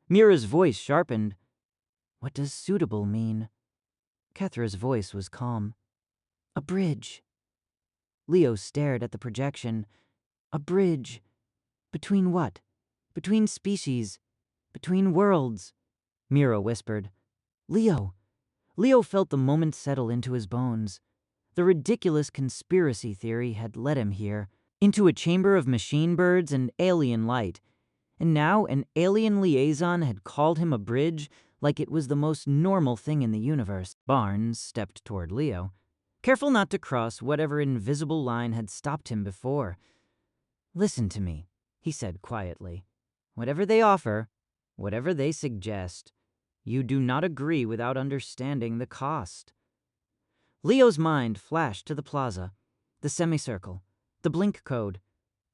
Mira's voice sharpened. What does suitable mean? Kethra's voice was calm. A bridge. Leo stared at the projection. A bridge. Between what? Between species. Between worlds. Mira whispered. Leo. Leo felt the moment settle into his bones. The ridiculous conspiracy theory had led him here, into a chamber of machine birds and alien light. And now an alien liaison had called him a bridge like it was the most normal thing in the universe. Barnes stepped toward Leo, careful not to cross whatever invisible line had stopped him before. Listen to me, he said quietly. Whatever they offer, whatever they suggest, you do not agree without understanding the cost. Leo's mind flashed to the plaza, the semicircle, the blink code,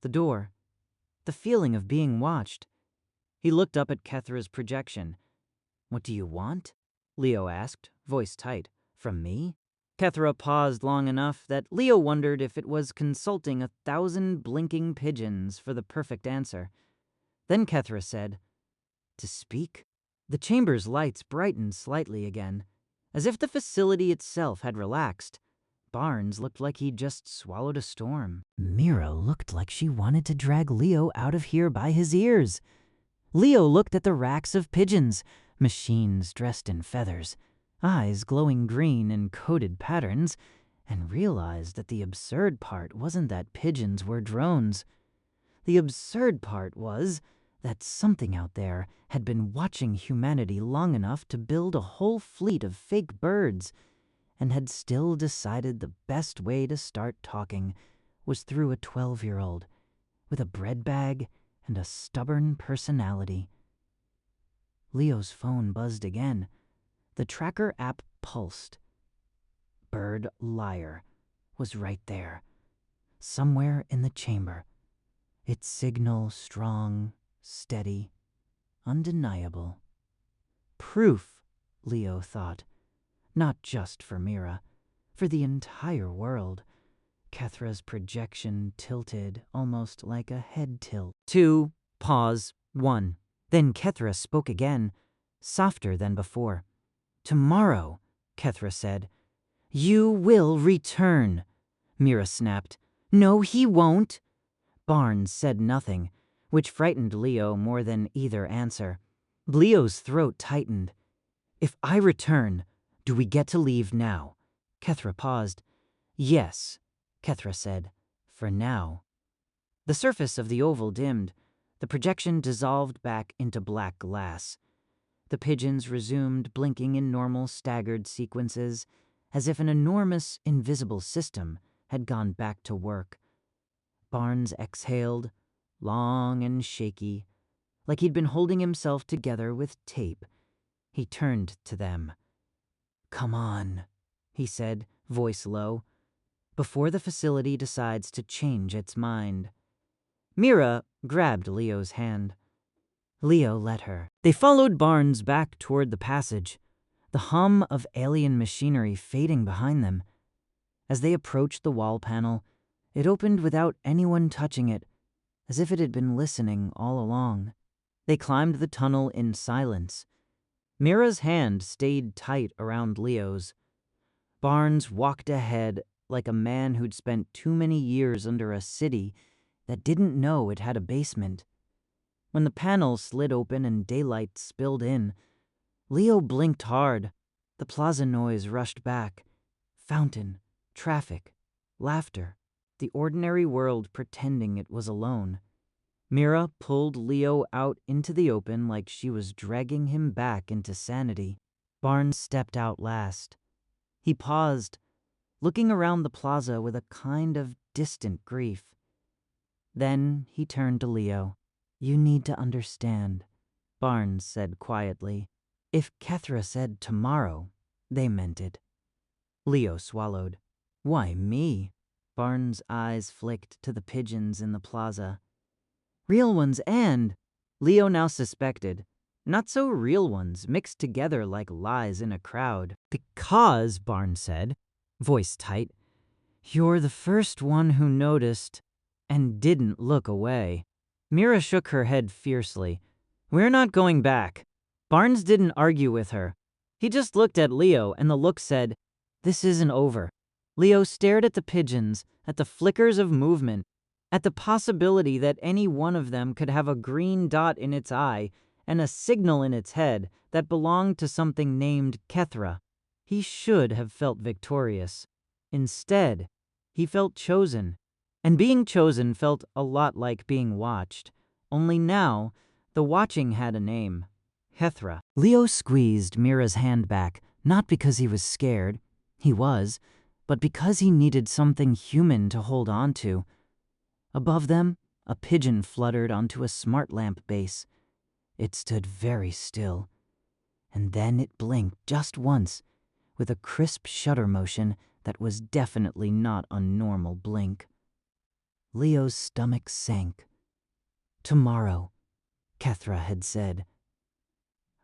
the door, the feeling of being watched. He looked up at Kethra's projection. What do you want? Leo asked, voice tight. From me? Kethra paused long enough that Leo wondered if it was consulting 1,000 blinking pigeons for the perfect answer. Then Kethra said, To speak? The chamber's lights brightened slightly again, as if the facility itself had relaxed. Barnes looked like he'd just swallowed a storm. Mira looked like she wanted to drag Leo out of here by his ears. Leo looked at the racks of pigeons, machines dressed in feathers, eyes glowing green in coded patterns, and realized that the absurd part wasn't that pigeons were drones. The absurd part was that something out there had been watching humanity long enough to build a whole fleet of fake birds, and had still decided the best way to start talking was through a 12-year-old with a bread bag and a stubborn personality. Leo's phone buzzed again. The tracker app pulsed. Bird Liar was right there, somewhere in the chamber. Its signal strong, steady, undeniable. Proof, Leo thought. Not just for Mira, for the entire world. Kethra's projection tilted almost like a head tilt. 2, pause, 1. Then Kethra spoke again, softer than before. Tomorrow, Kethra said, you will return. Mira snapped. "No, he won't." Barnes said nothing, which frightened Leo more than either answer. Leo's throat tightened. "If I return, do we get to leave now?" Kethra paused. "Yes," Kethra said, "for now." The surface of the oval dimmed. The projection dissolved back into black glass. The pigeons resumed blinking in normal, staggered sequences, as if an enormous, invisible system had gone back to work. Barnes exhaled, long and shaky, like he'd been holding himself together with tape. He turned to them. "Come on," he said, voice low, "before the facility decides to change its mind." Mira grabbed Leo's hand. Leo let her. They followed Barnes back toward the passage, the hum of alien machinery fading behind them. As they approached the wall panel, it opened without anyone touching it, as if it had been listening all along. They climbed the tunnel in silence. Mira's hand stayed tight around Leo's. Barnes walked ahead like a man who'd spent too many years under a city that didn't know it had a basement. When the panel slid open and daylight spilled in, Leo blinked hard. The plaza noise rushed back. Fountain, traffic, laughter, the ordinary world pretending it was alone. Mira pulled Leo out into the open like she was dragging him back into sanity. Barnes stepped out last. He paused, looking around the plaza with a kind of distant grief. Then he turned to Leo. "You need to understand," Barnes said quietly. "If Kethra said tomorrow, they meant it." Leo swallowed. "Why me?" Barnes' eyes flicked to the pigeons in the plaza. "Real ones and," Leo now suspected, not so real ones mixed together like lies in a crowd. "Because," Barnes said, voice tight, "you're the first one who noticed and didn't look away." Mira shook her head fiercely. "We're not going back." Barnes didn't argue with her. He just looked at Leo, and the look said, "This isn't over." Leo stared at the pigeons, at the flickers of movement, at the possibility that any one of them could have a green dot in its eye and a signal in its head that belonged to something named Kethra. He should have felt victorious. Instead, he felt chosen. And being chosen felt a lot like being watched. Only now, the watching had a name. Kethra. Leo squeezed Mira's hand back, not because he was scared. He was, but because he needed something human to hold on to. Above them, a pigeon fluttered onto a smartlamp base. It stood very still. And then it blinked just once, with a crisp shutter motion that was definitely not a normal blink. Leo's stomach sank. "Tomorrow," Kethra had said.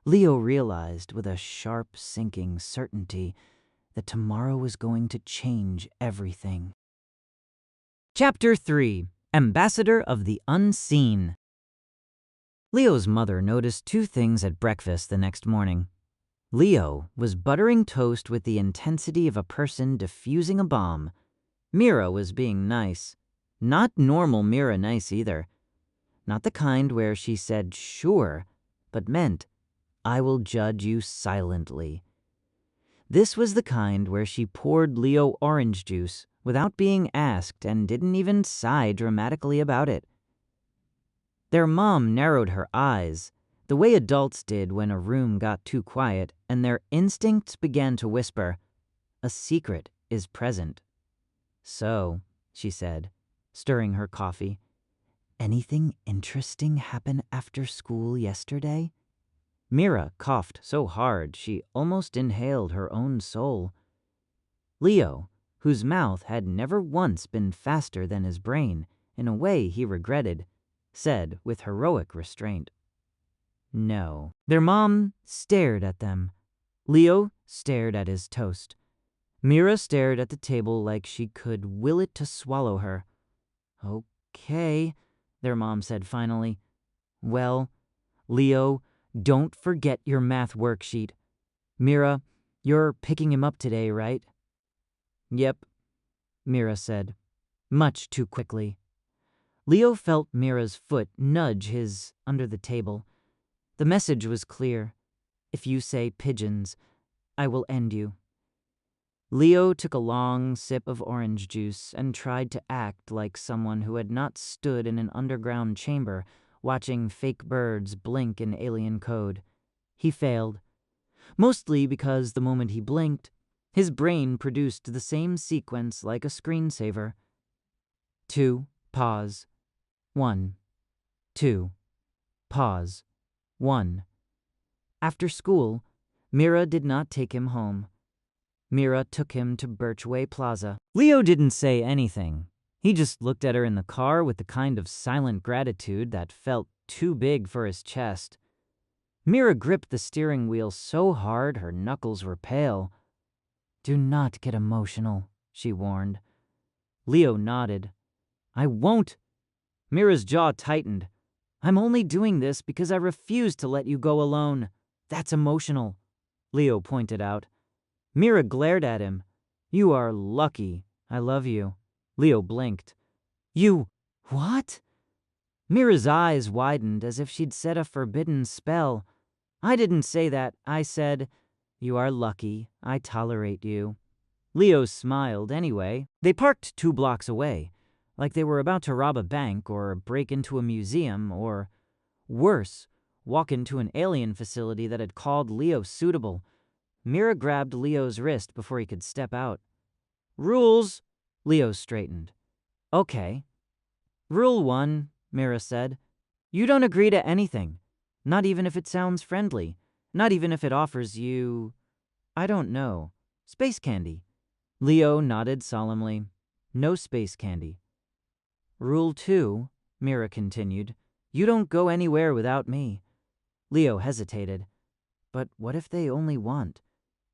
Leo realized with a sharp, sinking certainty that tomorrow was going to change everything. Chapter 3: Ambassador of the Unseen. Leo's mother noticed two things at breakfast the next morning. Leo was buttering toast with the intensity of a person defusing a bomb. Mira was being nice. Not normal Mira nice either. Not the kind where she said sure, but meant, "I will judge you silently." This was the kind where she poured Leo orange juice without being asked and didn't even sigh dramatically about it. Their mom narrowed her eyes, the way adults did when a room got too quiet and their instincts began to whisper, "A secret is present." "So," she said, stirring her coffee, "anything interesting happen after school yesterday?" Mira coughed so hard she almost inhaled her own soul. Leo, whose mouth had never once been faster than his brain, in a way he regretted, said with heroic restraint, "No." Their mom stared at them. Leo stared at his toast. Mira stared at the table like she could will it to swallow her. "Okay," their mom said finally. "Well, Leo, don't forget your math worksheet. Mira, you're picking him up today, right?" "Yep." Mira said, much too quickly. Leo felt Mira's foot nudge his under the table. The message was clear. If you say pigeons, I will end you. Leo took a long sip of orange juice and tried to act like someone who had not stood in an underground chamber watching fake birds blink in alien code. He failed, mostly because the moment he blinked, his brain produced the same sequence like a screensaver. 2, pause. 1, 2, pause. 1. After school, Mira did not take him home. Mira took him to Birchway Plaza. Leo didn't say anything. He just looked at her in the car with the kind of silent gratitude that felt too big for his chest. Mira gripped the steering wheel so hard her knuckles were pale. Do not get emotional, she warned. Leo nodded. I won't. Mira's jaw tightened. I'm only doing this because I refuse to let you go alone. That's emotional, Leo pointed out. Mira glared at him. You are lucky. I love you. Leo blinked. You... what? Mira's eyes widened as if she'd said a forbidden spell. I didn't say that. I said, you are lucky. I tolerate you. Leo smiled anyway. They parked 2 blocks away, like they were about to rob a bank or break into a museum or, worse, walk into an alien facility that had called Leo suitable. Mira grabbed Leo's wrist before he could step out. Rules, Leo straightened. Okay. Rule 1, Mira said. You don't agree to anything, not even if it sounds friendly, not even if it offers you, I don't know, space candy. Leo nodded solemnly. No space candy. Rule 2, Mira continued. You don't go anywhere without me. Leo hesitated. But what if they only want?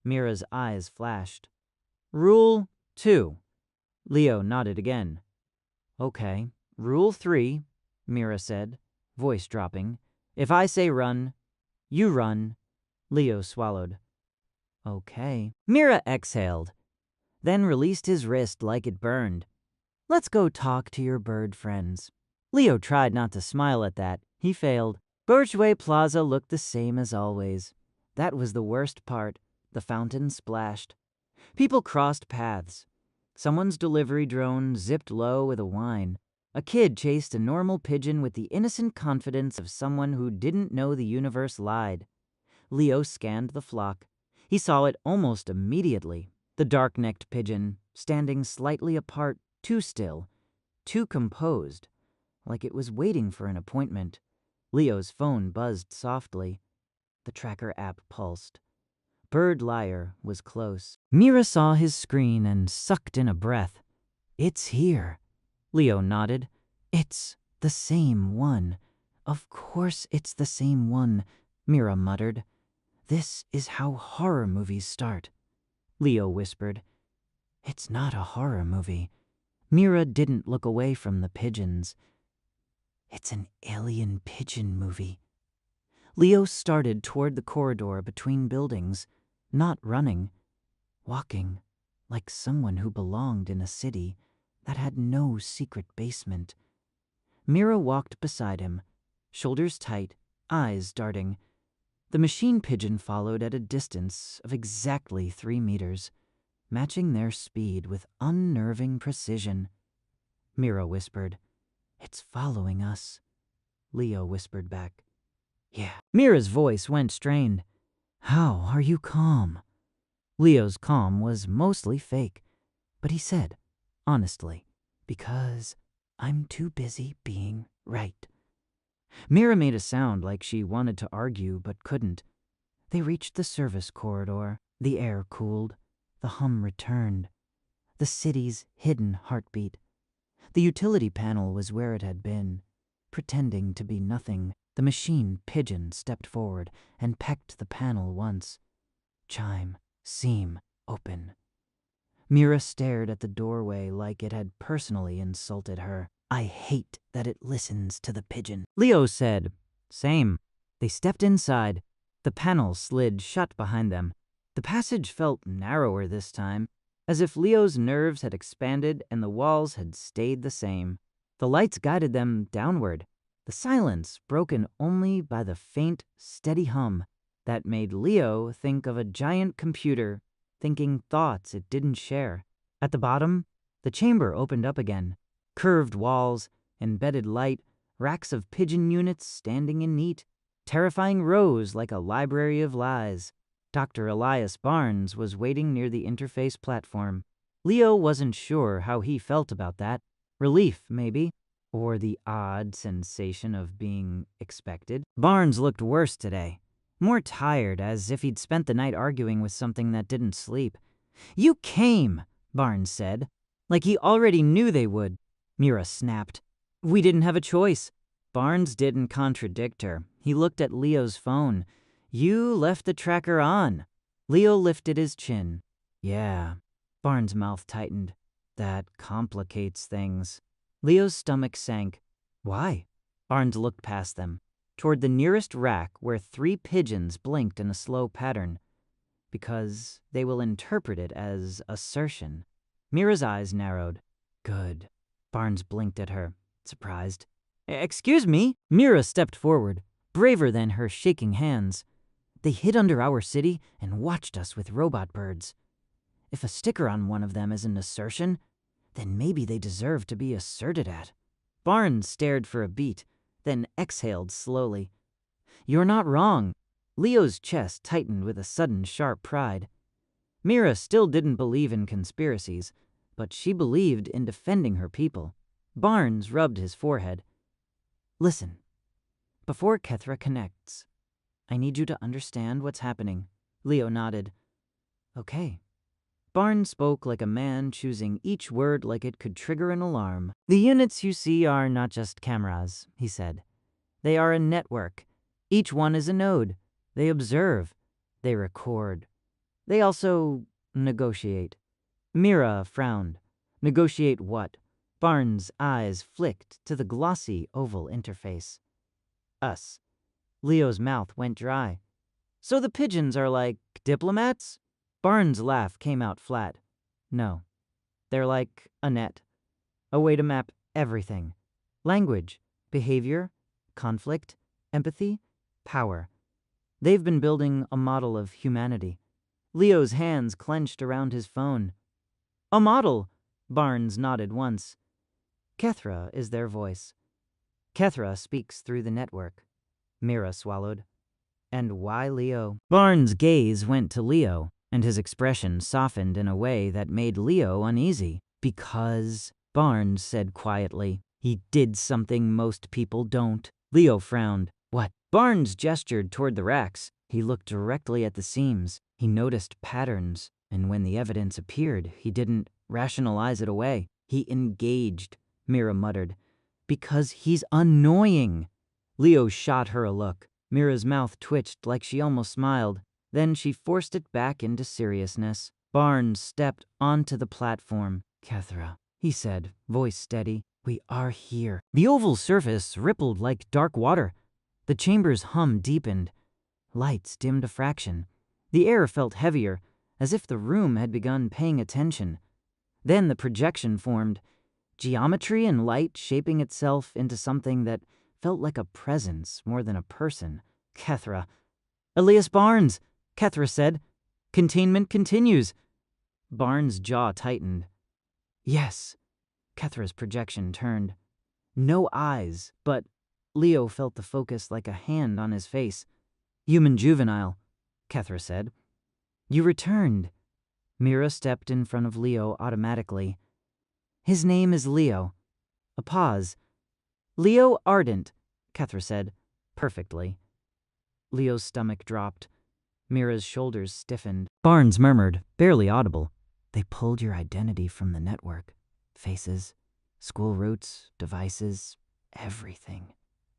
Mira's eyes flashed. Rule 2. Leo nodded again. Okay. Rule 3, Mira said, voice dropping. If I say run, you run. Leo swallowed. Okay. Mira exhaled, then released his wrist like it burned. Let's go talk to your bird friends. Leo tried not to smile at that. He failed. Birchway Plaza looked the same as always. That was the worst part. The fountain splashed. People crossed paths. Someone's delivery drone zipped low with a whine. A kid chased a normal pigeon with the innocent confidence of someone who didn't know the universe lied. Leo scanned the flock. He saw it almost immediately. The dark-necked pigeon, standing slightly apart, too still, too composed, like it was waiting for an appointment. Leo's phone buzzed softly. The tracker app pulsed. Bird Liar was close. Mira saw his screen and sucked in a breath. It's here. Leo nodded. It's the same one. Of course it's the same one, Mira muttered. This is how horror movies start. Leo whispered. It's not a horror movie. Mira didn't look away from the pigeons. It's an alien pigeon movie. Leo started toward the corridor between buildings, not running, walking like someone who belonged in a city that had no secret basement. Mira walked beside him, shoulders tight, eyes darting. The machine pigeon followed at a distance of exactly 3 meters, matching their speed with unnerving precision. Mira whispered, It's following us. Leo whispered back, Yeah. Mira's voice went strained. How are you calm? Leo's calm was mostly fake, but he said, honestly, because I'm too busy being right. Mira made a sound like she wanted to argue but couldn't. They reached the service corridor. The air cooled. The hum returned. The city's hidden heartbeat. The utility panel was where it had been, pretending to be nothing. The machine pigeon stepped forward and pecked the panel once. Chime, seam, open. Mira stared at the doorway like it had personally insulted her. I hate that it listens to the pigeon. Leo said, Same. They stepped inside. The panel slid shut behind them. The passage felt narrower this time, as if Leo's nerves had expanded and the walls had stayed the same. The lights guided them downward, the silence broken only by the faint, steady hum that made Leo think of a giant computer thinking thoughts it didn't share. At the bottom, the chamber opened up again. Curved walls, embedded light, racks of pigeon units standing in neat, terrifying rows like a library of lies. Dr. Elias Barnes was waiting near the interface platform. Leo wasn't sure how he felt about that. Relief, maybe, or the odd sensation of being expected. Barnes looked worse today, more tired, as if he'd spent the night arguing with something that didn't sleep. "You came," Barnes said, like he already knew they would. Mira snapped. "We didn't have a choice." Barnes didn't contradict her. He looked at Leo's phone. "You left the tracker on." Leo lifted his chin. "Yeah." Barnes' mouth tightened. "That complicates things." Leo's stomach sank. "Why?" Barnes looked past them, toward the nearest rack where 3 pigeons blinked in a slow pattern. "Because they will interpret it as assertion." Mira's eyes narrowed. "Good." Barnes blinked at her, surprised. "Excuse me?" Mira stepped forward, braver than her shaking hands. "They hid under our city and watched us with robot birds. If a sticker on one of them is an assertion, then maybe they deserve to be asserted at." Barnes stared for a beat, then exhaled slowly. "You're not wrong." Leo's chest tightened with a sudden sharp pride. Mira still didn't believe in conspiracies, but she believed in defending her people. Barnes rubbed his forehead. "Listen, before Kethra connects, I need you to understand what's happening." Leo nodded. "Okay." Barnes spoke like a man choosing each word like it could trigger an alarm. "The units you see are not just cameras," he said. "They are a network. Each one is a node. They observe. They record. They also negotiate." Mira frowned. "Negotiate what?" Barnes' eyes flicked to the glossy oval interface. "Us." Leo's mouth went dry. "So the pigeons are like diplomats?" Barnes' laugh came out flat. "No. They're like a net. A way to map everything. Language, behavior, conflict, empathy, power. They've been building a model of humanity." Leo's hands clenched around his phone. "A model?" Barnes nodded once. "Kethra is their voice. Kethra speaks through the network." Mira swallowed. "And why Leo?" Barnes' gaze went to Leo, and his expression softened in a way that made Leo uneasy. "Because," Barnes said quietly, "he did something most people don't." Leo frowned. "What?" Barnes gestured toward the racks. He looked directly at the seams. He noticed patterns, and when the evidence appeared, he didn't rationalize it away. He engaged, Mira muttered. "Because he's annoying." Leo shot her a look. Mira's mouth twitched like she almost smiled. Then she forced it back into seriousness. Barnes stepped onto the platform. "Kethra," he said, voice steady, "we are here." The oval surface rippled like dark water. The chamber's hum deepened. Lights dimmed a fraction. The air felt heavier, as if the room had begun paying attention. Then the projection formed, geometry and light shaping itself into something that felt like a presence more than a person. "Kethra." "Elias Barnes," Kethra said. "Containment continues." Barnes' jaw tightened. "Yes." Kethra's projection turned. No eyes, but Leo felt the focus like a hand on his face. "Human juvenile," Kethra said. "You returned." Mira stepped in front of Leo automatically. "His name is Leo." A pause. "Leo Ardent," Kethra said, perfectly. Leo's stomach dropped. Mira's shoulders stiffened. Barnes murmured, barely audible. "They pulled your identity from the network. Faces, school routes, devices, everything."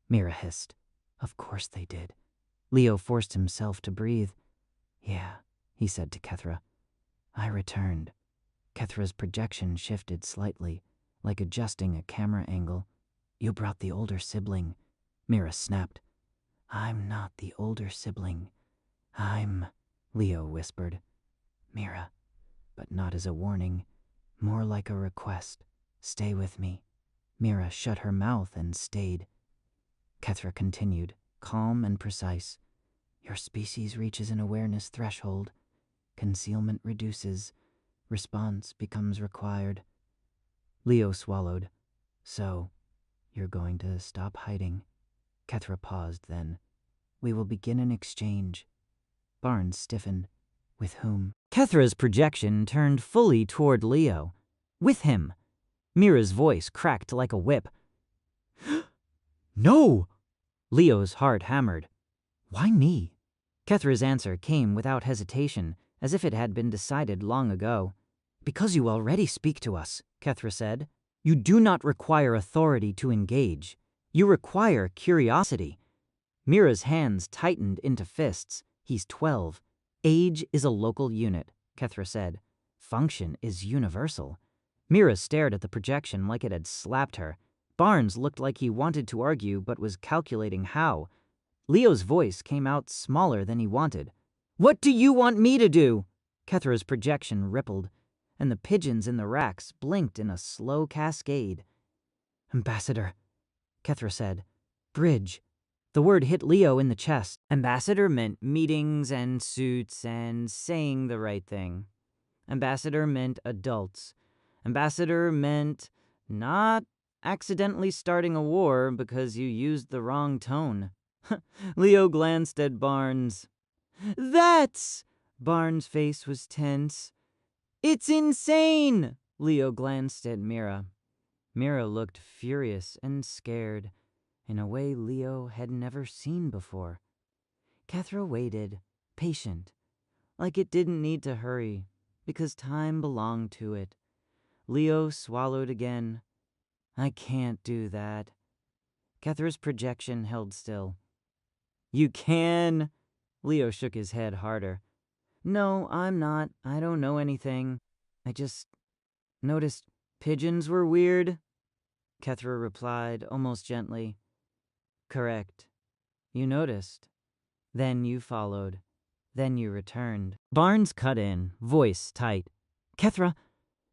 Mira hissed. "Of course they did." Leo forced himself to breathe. "Yeah," he said to Kethra. "I returned." Kethra's projection shifted slightly, like adjusting a camera angle. "You brought the older sibling." Mira snapped. "I'm not the older sibling. I'm..." Leo whispered. "Mira, but not as a warning, more like a request. Stay with me. Mira shut her mouth and stayed. Kethra continued, calm and precise. Your species reaches an awareness threshold. Concealment reduces. Response becomes required. Leo swallowed. So, you're going to stop hiding? Kethra paused then. We will begin an exchange. Barnes stiffened. With whom? Kethra's projection turned fully toward Leo. With him. Mira's voice cracked like a whip. No! Leo's heart hammered. Why me? Kethra's answer came without hesitation, as if it had been decided long ago. Because you already speak to us, Kethra said. You do not require authority to engage. You require curiosity. Mira's hands tightened into fists. He's 12. Age is a local unit, Kethra said. Function is universal. Mira stared at the projection like it had slapped her. Barnes looked like he wanted to argue but was calculating how. Leo's voice came out smaller than he wanted. What do you want me to do? Kethra's projection rippled, and the pigeons in the racks blinked in a slow cascade. Ambassador, Kethra said. Bridge. The word hit Leo in the chest. Ambassador meant meetings and suits and saying the right thing. Ambassador meant adults. Ambassador meant not accidentally starting a war because you used the wrong tone. Leo glanced at Barnes. That's... Barnes' face was tense. It's insane! Leo glanced at Mira. Mira looked furious and scared, in a way Leo had never seen before. Kethra waited, patient, like it didn't need to hurry, because time belonged to it. Leo swallowed again. I can't do that. Kethra's projection held still. You can. Leo shook his head harder. No, I'm not. I don't know anything. I just noticed pigeons were weird. Kethra replied, almost gently. Correct. You noticed. Then you followed. Then you returned. Barnes cut in, voice tight. Kethra,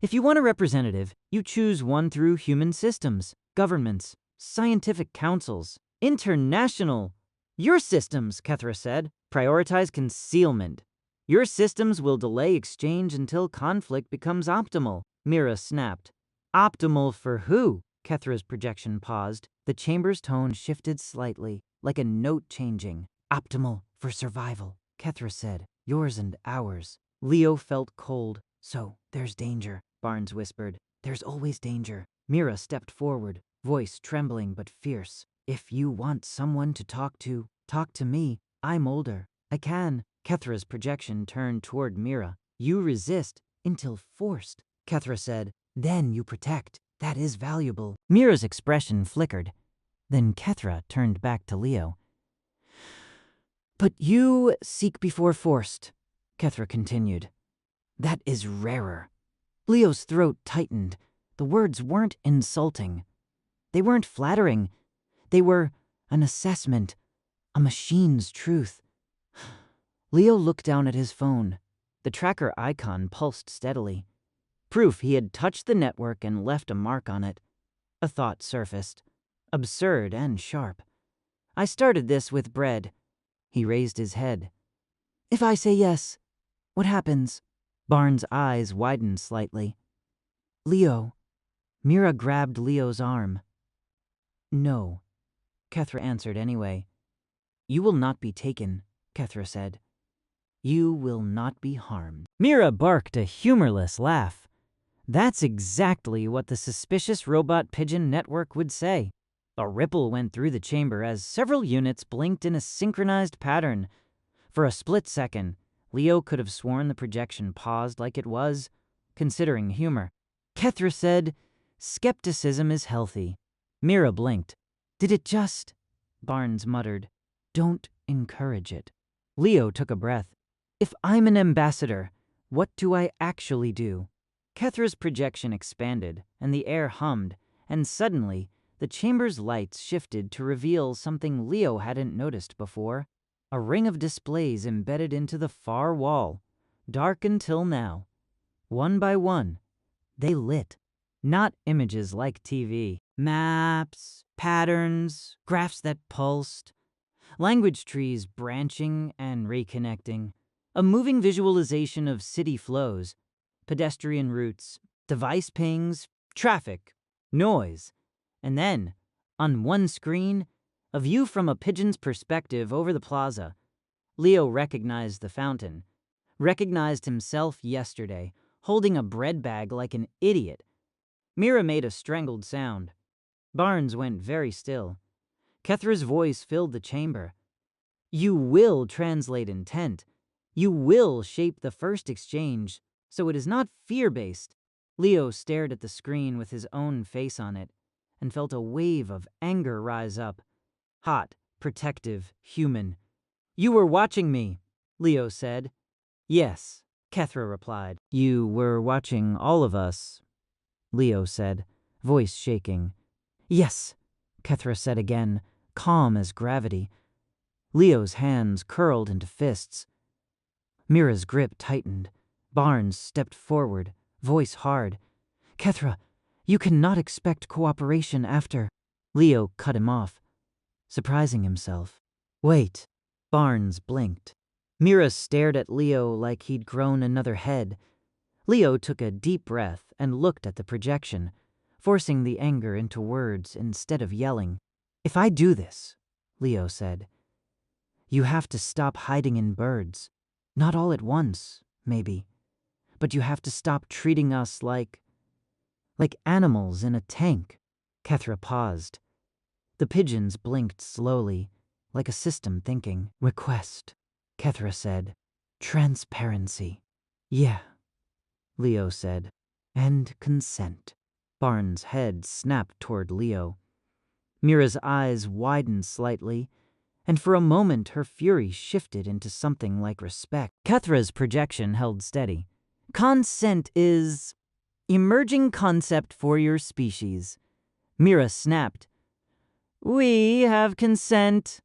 if you want a representative, you choose one through human systems, governments, scientific councils, international. Your systems, Kethra said, prioritize concealment. Your systems will delay exchange until conflict becomes optimal. Mira snapped. Optimal for who? Kethra's projection paused. The chamber's tone shifted slightly, like a note changing. Optimal for survival, Kethra said. Yours and ours. Leo felt cold. So, there's danger, Barnes whispered. There's always danger. Mira stepped forward, voice trembling but fierce. If you want someone to talk to me. I'm older. I can. Kethra's projection turned toward Mira. You resist until forced, Kethra said. Then you protect. That is valuable. Mira's expression flickered. Then Kethra turned back to Leo. But you seek before forced, Kethra continued. That is rarer. Leo's throat tightened. The words weren't insulting. They weren't flattering. They were an assessment, a machine's truth. Leo looked down at his phone. The tracker icon pulsed steadily. Proof he had touched the network and left a mark on it. A thought surfaced. Absurd and sharp. I started this with bread. He raised his head. If I say yes, what happens? Barnes' eyes widened slightly. Leo. Mira grabbed Leo's arm. No. Kethra answered anyway. You will not be taken, Kethra said. You will not be harmed. Mira barked a humorless laugh. That's exactly what the suspicious robot pigeon network would say. A ripple went through the chamber as several units blinked in a synchronized pattern. For a split second, Leo could have sworn the projection paused like it was, considering humor. Kethra said, skepticism is healthy. Mira blinked. Did it just? Barnes muttered. Don't encourage it. Leo took a breath. If I'm an ambassador, what do I actually do? Kethra's projection expanded, and the air hummed, and suddenly, the chamber's lights shifted to reveal something Leo hadn't noticed before. A ring of displays embedded into the far wall, dark until now. One by one, they lit. Not images like TV. Maps, patterns, graphs that pulsed, language trees branching and reconnecting. A moving visualization of city flows, pedestrian routes, device pings, traffic, noise. And then, on one screen, a view from a pigeon's perspective over the plaza. Leo recognized the fountain, recognized himself yesterday, holding a bread bag like an idiot. Mira made a strangled sound. Barnes went very still. Kethra's voice filled the chamber. You will translate intent. You will shape the first exchange, so it is not fear-based. Leo stared at the screen with his own face on it and felt a wave of anger rise up. Hot, protective, human. You were watching me, Leo said. Yes, Kethra replied. You were watching all of us, Leo said, voice shaking. Yes, Kethra said again, calm as gravity. Leo's hands curled into fists. Mira's grip tightened. Barnes stepped forward, voice hard. Kethra, you cannot expect cooperation after. Leo cut him off, surprising himself. Wait. Barnes blinked. Mira stared at Leo like he'd grown another head. Leo took a deep breath and looked at the projection, forcing the anger into words instead of yelling. If I do this, Leo said, you have to stop hiding in birds. Not all at once, maybe. But you have to stop treating us like animals in a tank. Kethra paused. The pigeons blinked slowly, like a system thinking. Request, Kethra said. Transparency. Yeah, Leo said. And consent. Barnes' head snapped toward Leo. Mira's eyes widened slightly, and for a moment her fury shifted into something like respect. Kethra's projection held steady. Consent is emerging concept for your species. Mira snapped. We have consent,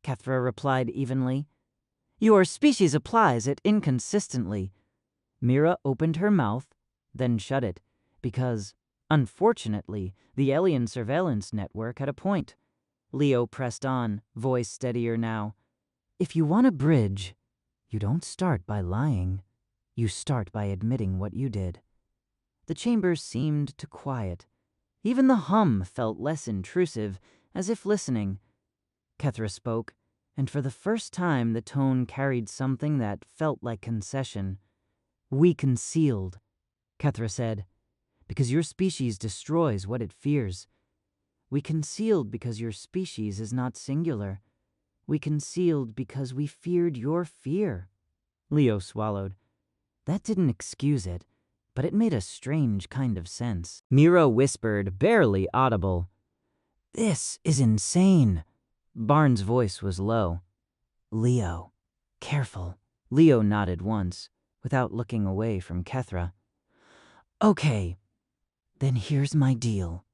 Kethra replied evenly. Your species applies it inconsistently. Mira opened her mouth, then shut it, because, unfortunately, the alien surveillance network had a point. Leo pressed on, voice steadier now. If you want a bridge, you don't start by lying. You start by admitting what you did. The chamber seemed to quiet. Even the hum felt less intrusive, as if listening. Kethra spoke, and for the first time the tone carried something that felt like concession. We concealed, Kethra said, because your species destroys what it fears. We concealed because your species is not singular. We concealed because we feared your fear. Leo swallowed. That didn't excuse it, but it made a strange kind of sense. Mira whispered, barely audible. This is insane. Barnes' voice was low. Leo, careful. Leo nodded once, without looking away from Kethra. Okay, then here's my deal.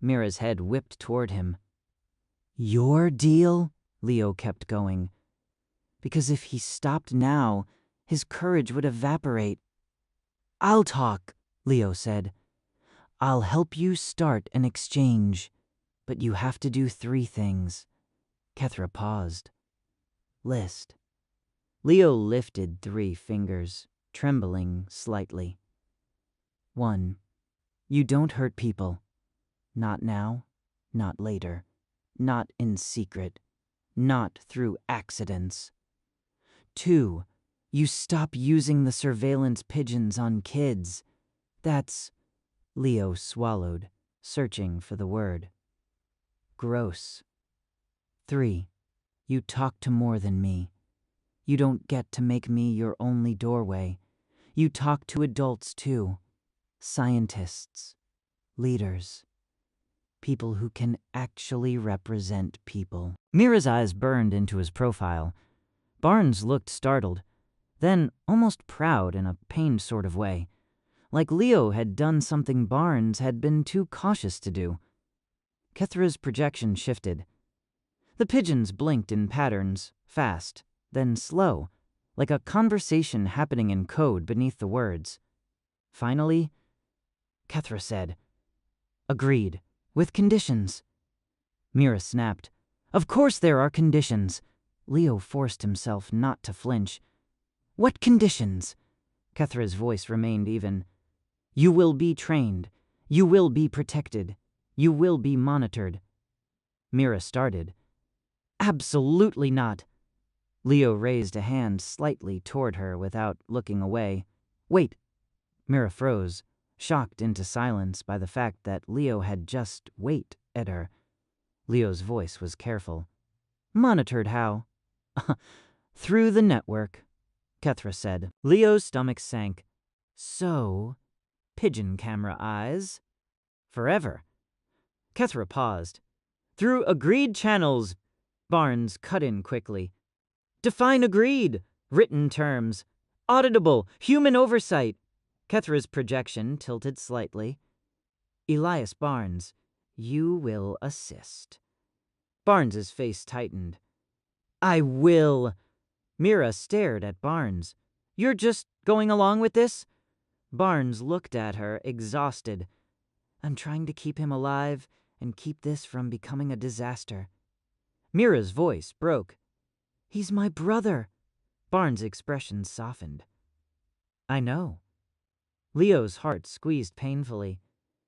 Mira's head whipped toward him. Your deal? Leo kept going. Because if he stopped now, his courage would evaporate. I'll talk, Leo said. I'll help you start an exchange, but you have to do 3 things. Kethra paused. List. Leo lifted 3 fingers, trembling slightly. 1. You don't hurt people. Not now, not later, not in secret, not through accidents. 2. You stop using the surveillance pigeons on kids. That's... Leo swallowed, searching for the word. Gross. 3. You talk to more than me. You don't get to make me your only doorway. You talk to adults too. Scientists. Leaders. People who can actually represent people. Mira's eyes burned into his profile. Barnes looked startled, then almost proud in a pained sort of way, like Leo had done something Barnes had been too cautious to do. Kethra's projection shifted. The pigeons blinked in patterns, fast, then slow, like a conversation happening in code beneath the words. Finally, Kethra said, "Agreed, with conditions." Mira snapped, "Of course there are conditions." Leo forced himself not to flinch. "What conditions?" Kethra's voice remained even. "You will be trained. You will be protected. You will be monitored." Mira started. "Absolutely not." Leo raised a hand slightly toward her without looking away. "Wait." Mira froze, shocked into silence by the fact that Leo had just wait at her. Leo's voice was careful. "Monitored how?" "Through the network," Kethra said. Leo's stomach sank. "So, pigeon camera eyes? Forever." Kethra paused. "Through agreed channels," Barnes cut in quickly. "Define agreed. Written terms. Auditable. Human oversight." Kethra's projection tilted slightly. "Elias Barnes, you will assist." Barnes's face tightened. "I will." Mira stared at Barnes. "You're just going along with this?" Barnes looked at her, exhausted. "I'm trying to keep him alive and keep this from becoming a disaster." Mira's voice broke. "He's my brother." Barnes' expression softened. "I know." Leo's heart squeezed painfully.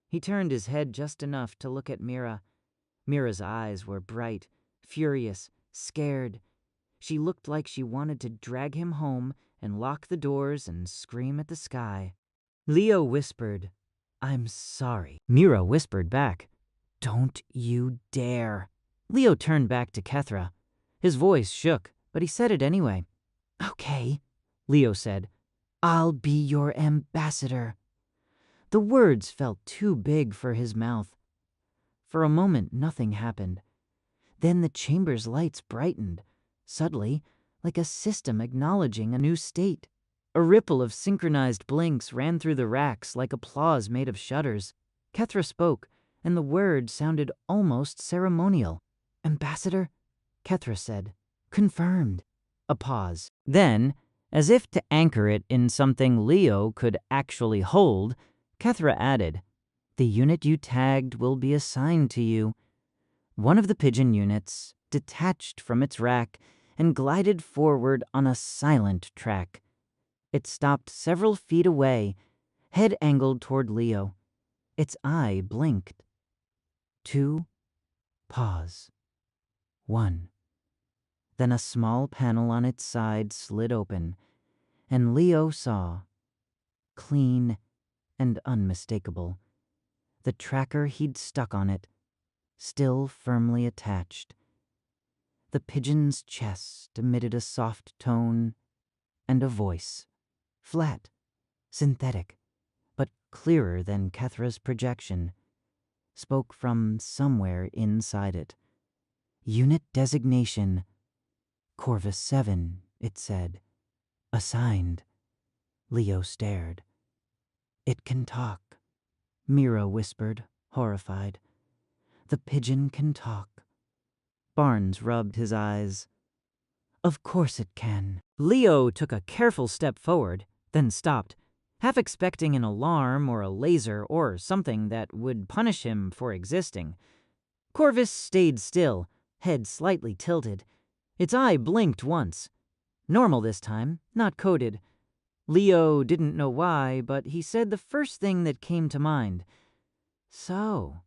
He turned his head just enough to look at Mira. Mira's eyes were bright, furious, scared. She looked like she wanted to drag him home and lock the doors and scream at the sky. Leo whispered, "I'm sorry." Mira whispered back, "Don't you dare." Leo turned back to Kethra. His voice shook, but he said it anyway. "Okay," Leo said. "I'll be your ambassador." The words felt too big for his mouth. For a moment, nothing happened. Then the chamber's lights brightened, subtly, like a system acknowledging a new state. A ripple of synchronized blinks ran through the racks like applause made of shutters. Kethra spoke, and the word sounded almost ceremonial. "Ambassador?" Kethra said. "Confirmed." A pause. Then, as if to anchor it in something Leo could actually hold, Kethra added, "The unit you tagged will be assigned to you." One of the pigeon units detached from its rack and glided forward on a silent track. It stopped several feet away, head angled toward Leo. Its eye blinked. 2. Pause. 1. Then a small panel on its side slid open, and Leo saw, clean and unmistakable, the tracker he'd stuck on it, still firmly attached. The pigeon's chest emitted a soft tone and a voice, flat, synthetic, but clearer than Kethra's projection, spoke from somewhere inside it. "Unit designation, Corvus 7, it said. Assigned." Leo stared. "It can talk," Mira whispered, horrified. "The pigeon can talk." Barnes rubbed his eyes. "Of course it can." Leo took a careful step forward, then stopped, half expecting an alarm or a laser or something that would punish him for existing. Corvus stayed still, head slightly tilted. Its eye blinked once. Normal this time, not coded. Leo didn't know why, but he said the first thing that came to mind. "So,"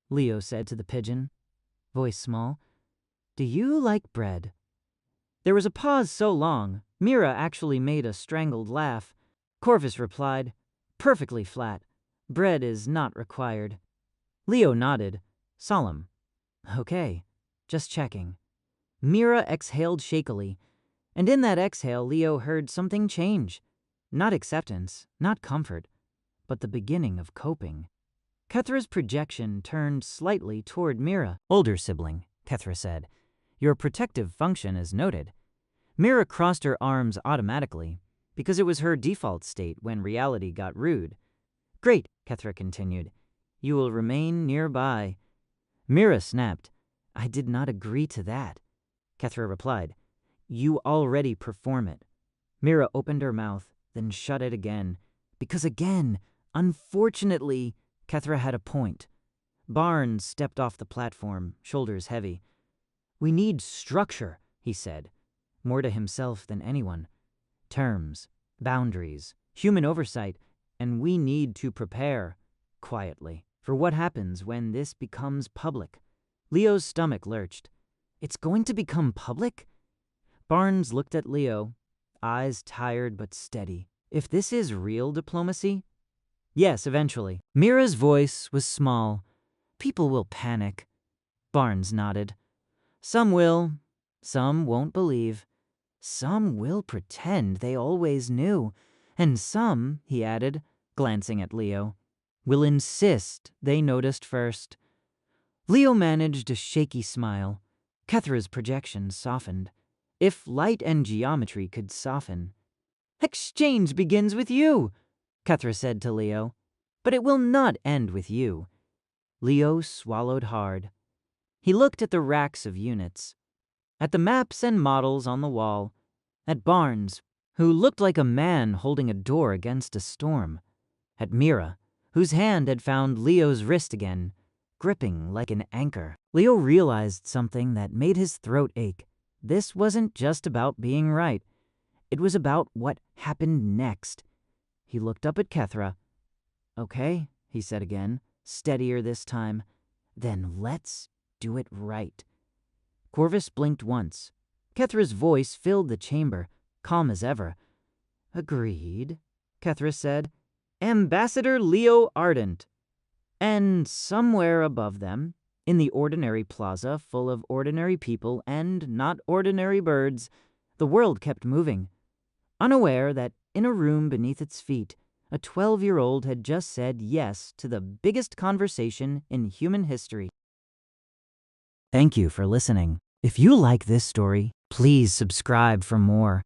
Leo said to the pigeon, voice small, "do you like bread?" There was a pause so long, Mira actually made a strangled laugh. Corvus replied, perfectly flat. "Bread is not required." Leo nodded, solemn. "Okay, just checking." Mira exhaled shakily, and in that exhale Leo heard something change. Not acceptance, not comfort, but the beginning of coping. Kethra's projection turned slightly toward Mira. "Older sibling," Kethra said. "Your protective function is noted." Mira crossed her arms automatically, because it was her default state when reality got rude. "Great," Kethra continued. "You will remain nearby." Mira snapped. "I did not agree to that." Kethra replied, "You already perform it." Mira opened her mouth, then shut it again. Because again, unfortunately, Kethra had a point. Barnes stepped off the platform, shoulders heavy. "We need structure," he said, more to himself than anyone. "Terms, boundaries, human oversight, and we need to prepare," quietly, "for what happens when this becomes public." Leo's stomach lurched. "It's going to become public?" Barnes looked at Leo, eyes tired but steady. "If this is real diplomacy?" "Yes, eventually." Mira's voice was small. "People will panic." Barnes nodded. "Some will. Some won't believe. Some will pretend they always knew. And some," he added, glancing at Leo, "will insist they noticed first." Leo managed a shaky smile. Kethra's projection softened. If light and geometry could soften. "Exchange begins with you," Kethra said to Leo. "But it will not end with you." Leo swallowed hard. He looked at the racks of units, at the maps and models on the wall, at Barnes, who looked like a man holding a door against a storm, at Mira, whose hand had found Leo's wrist again, gripping like an anchor. Leo realized something that made his throat ache. This wasn't just about being right. It was about what happened next. He looked up at Kethra. "Okay," he said again, steadier this time. "Then let's do it right." Corvus blinked once. Kethra's voice filled the chamber, calm as ever. "Agreed," Kethra said. "Ambassador Leo Ardent." And somewhere above them, in the ordinary plaza full of ordinary people and not ordinary birds, the world kept moving, unaware that in a room beneath its feet, a 12-year-old had just said yes to the biggest conversation in human history. Thank you for listening. If you like this story, please subscribe for more.